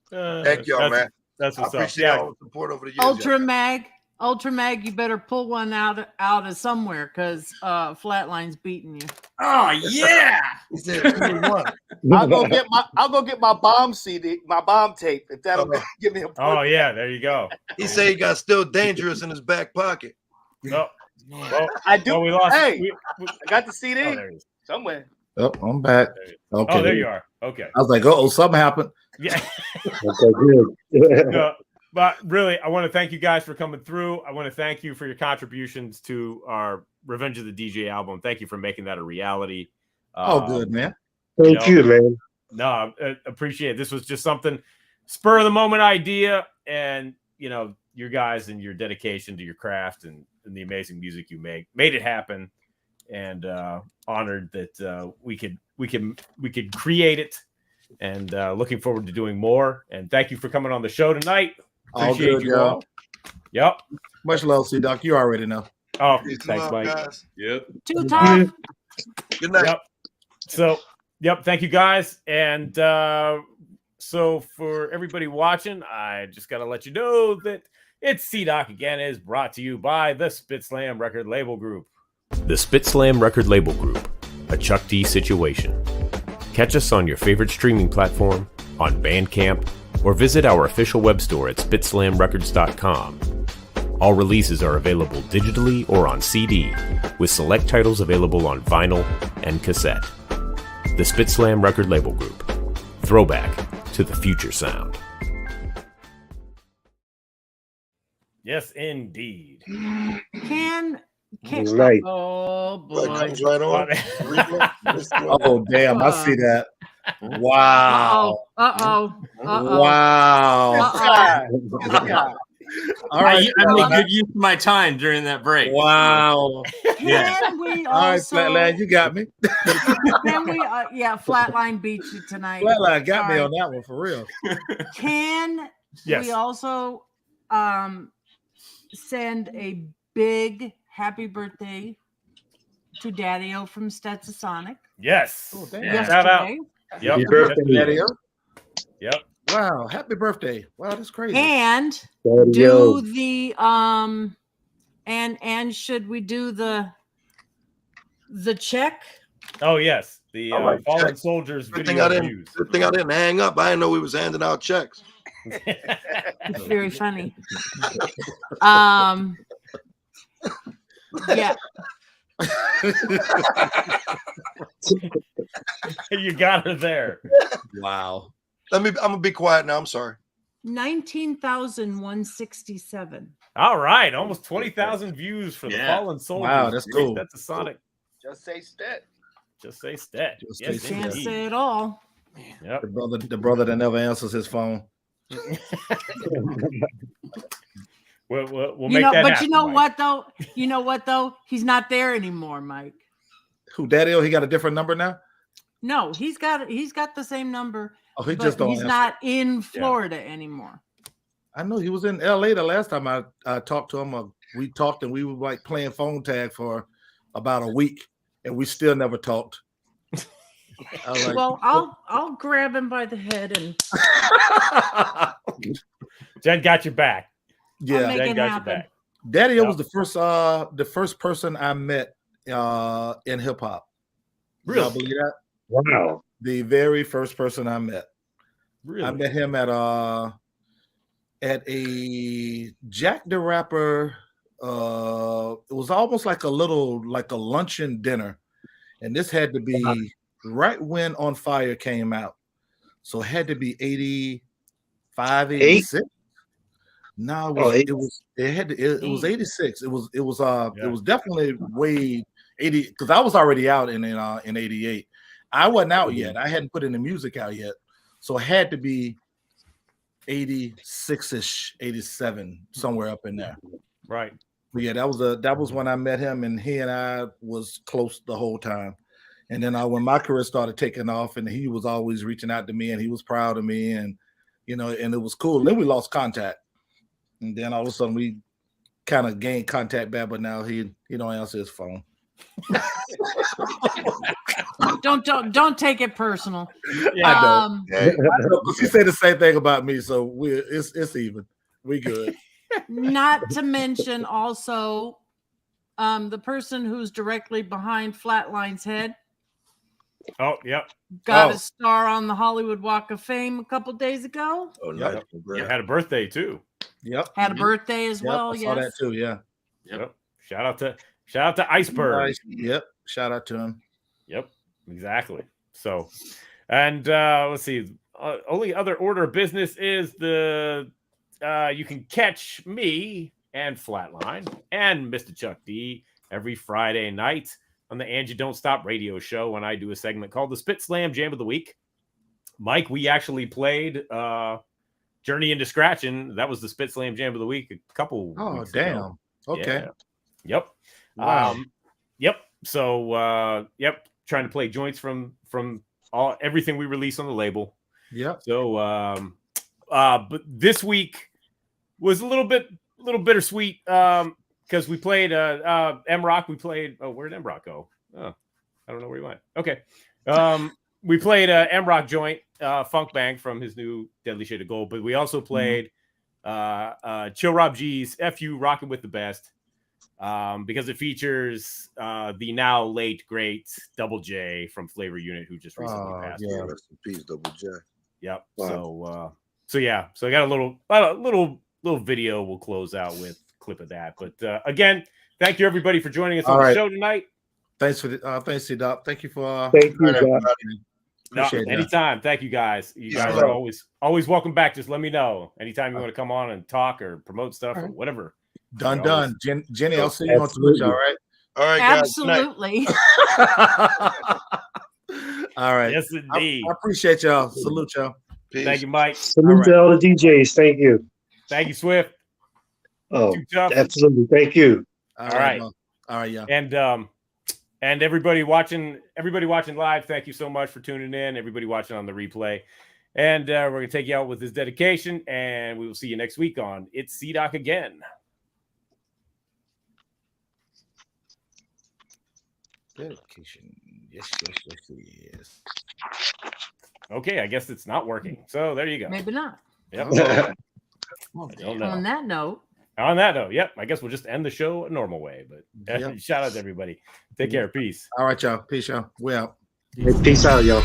Thank y'all, man.
That's what's
I appreciate all the support over the years.
Ultra Mag, you better pull one out of somewhere because Flatline's beating you.
Oh yeah.
I'll go get my bomb CD, my bomb tape, if that'll give me a point.
Oh yeah, there you go.
He said he got Still Dangerous in his back pocket.
Well,
I do.
Well, we lost.
I got the CD somewhere.
Oh, I'm back. Okay.
Oh, there you are. Okay.
I was like, oh, something happened.
Yeah. But really, I want to thank you guys for coming through. I want to thank you for your contributions to our Revenge of the DJ album. Thank you for making that a reality.
Good, man.
Thank you, man.
No, I appreciate it. This was just something spur of the moment idea, and you know, your guys and your dedication to your craft and the amazing music you make made it happen. And honored that we could create it, and looking forward to doing more. And thank you for coming on the show tonight. Appreciate
all good,
you all. Yep.
Much love, C-Doc. You already know.
Oh, thanks, Mike.
Guys.
Yep.
TooTuff.
Good night.
Yep. So, thank you guys. And so for everybody watching, I just got to let you know that It's C-Doc Again is brought to you by the SpitSLAM Record Label Group. The SpitSLAM Record Label Group, a Chuck D situation. Catch us on your favorite streaming platform, on Bandcamp, or visit our official web store at SpitSlamRecords.com. All releases are available digitally or on CD, with select titles available on vinyl and cassette. The SpitSLAM Record Label Group. Throwback to the future sound. Yes, indeed.
Can
right.
Oh boy.
Comes right on.
Oh damn! I see that. Wow.
Uh-oh.
Wow.
All right, I made good use of my time during that break.
Wow.
Can we also?
All right, Flatline, you got me.
Can we? Flatline beat you tonight.
Flatline got me on that one for real.
Can we also send a big happy birthday to Daddy-O from SpitSLAM.
Yes.
Oh, damn.
Yesterday.
Shout out.
Happy
Yep.
birthday,
Yep.
Daddy-O.
Yep.
Wow, happy birthday. Wow, that's crazy.
And
Daddy-O.
do the and should we do the check?
Oh yes, the
All right,
Fallen
check.
Soldiers
Good thing
video
I didn't.
views.
Good thing I didn't hang up. I didn't know we was handing out checks.
It's very funny. Yeah.
You got her there.
Wow.
I'm gonna be quiet now. I'm sorry.
19,167.
All right, almost 20,000 views for the Fallen Soldiers.
Wow, that's cool.
That's a Sonic.
Just say stat.
Just say stat.
Just
Yes,
say
Can't
indeed.
say it all.
Yep.
The brother that never answers his phone.
We'll
You
make
know,
that
but
happen,
you know
Mike.
what though? You know what though? He's not there anymore, Mike.
Who, Daddy-O? He got a different number now?
No, he's got the same number.
Oh, he
but
just don't
he's
answer.
not in Florida anymore.
I know he was in LA the last time I talked to him. We talked and we were like playing phone tag for about a week, and we still never talked. I was like,
Well, I'll grab him by the head and
Jen got your back.
yeah,
make
Jen
it
got your
happen.
back.
Daddy-O
Yep.
was the first person I met in hip hop.
Really?
Y'all believe that?
Wow.
The very first person I met.
Really?
I met him at a Jack the Rapper. It was almost like a luncheon dinner, and this had to be right when On Fire came out, so it had to be 85, 86. No, it was 86. It was definitely way 80 because I was already out in 88. I wasn't out yet. I hadn't put any music out yet, so it had to be 86ish, 87, somewhere up in there.
Right.
But yeah, that was when I met him, and he and I was close the whole time. And then when my career started taking off, and he was always reaching out to me, and he was proud of me, and and it was cool. Then we lost contact, and then all of a sudden we kind of gained contact back. But now he don't answer his phone.
Don't take it personal.
Yeah, I know. He said the same thing about me, so it's even. We good.
Not to mention also the person who's directly behind Flatline's head
Oh, yep.
got a star on the Hollywood Walk of Fame a couple days ago.
Oh,
Yep. You had a birthday too.
Yep.
Had a birthday as well.
I saw that
Yes.
too. Yeah.
Yep. Shout out to Iceberg.
Yep. Shout out to him.
Yep. Exactly. So, and let's see. Only other order of business is the you can catch me and Flatline and Mr. Chuck D every Friday night on the And You Don't Stop radio show when I do a segment called the SpitSLAM Jam of the Week. Mike, we actually played Journey into Scratching. That was the SpitSLAM Jam of the Week a couple weeks ago.
Okay.
Yeah. Yep.
Wow.
Yep. So yep, trying to play joints from everything we release on the label.
Yep.
So but this week was a little bittersweet because we played MROK. We played where'd MROK go? Oh, I don't know where he went. Okay. We played MROK joint, Funk Bang from his new Deadly Shade of Gold, but we also played Chill Rob G's FU Rockin' with the Best because it features the now late great Double J from Flavor Unit who just recently passed.
Yeah, rest in peace, Double J.
Yep.
Wow.
So yeah. So I got a little video we'll close out with a clip of that. But again, thank you everybody for joining us on the show tonight.
Thanks for the thanks, C-Doc. Thank you for
thank you, Doc.
No, anytime. Thank you guys. You guys are always welcome back. Just let me know anytime you want to come on and talk or promote stuff or whatever.
Done. Jenny, I'll see you on Twitch. All right.
All right, guys.
Absolutely.
All right.
Yes, indeed.
I appreciate y'all. Salute y'all.
Peace.
Thank you, Mike.
Salute to all the DJs. Thank you.
Thank you, Swift.
Oh,
TooTuff.
absolutely. Thank you.
All right.
All right, yeah.
And everybody watching live, thank you so much for tuning in. Everybody watching on the replay. And we're going to take you out with this dedication, and we will see you next week on It's C-Doc Again.
Dedication. Yes.
Okay, I guess it's not working. So there you go.
Maybe not.
Yep.
Oh.
I don't know.
On that note.
On that note, yep. I guess we'll just end the show a normal way. But shout out to everybody. Take care. Peace.
All right, y'all. Peace, y'all. We out.
Peace out, y'all.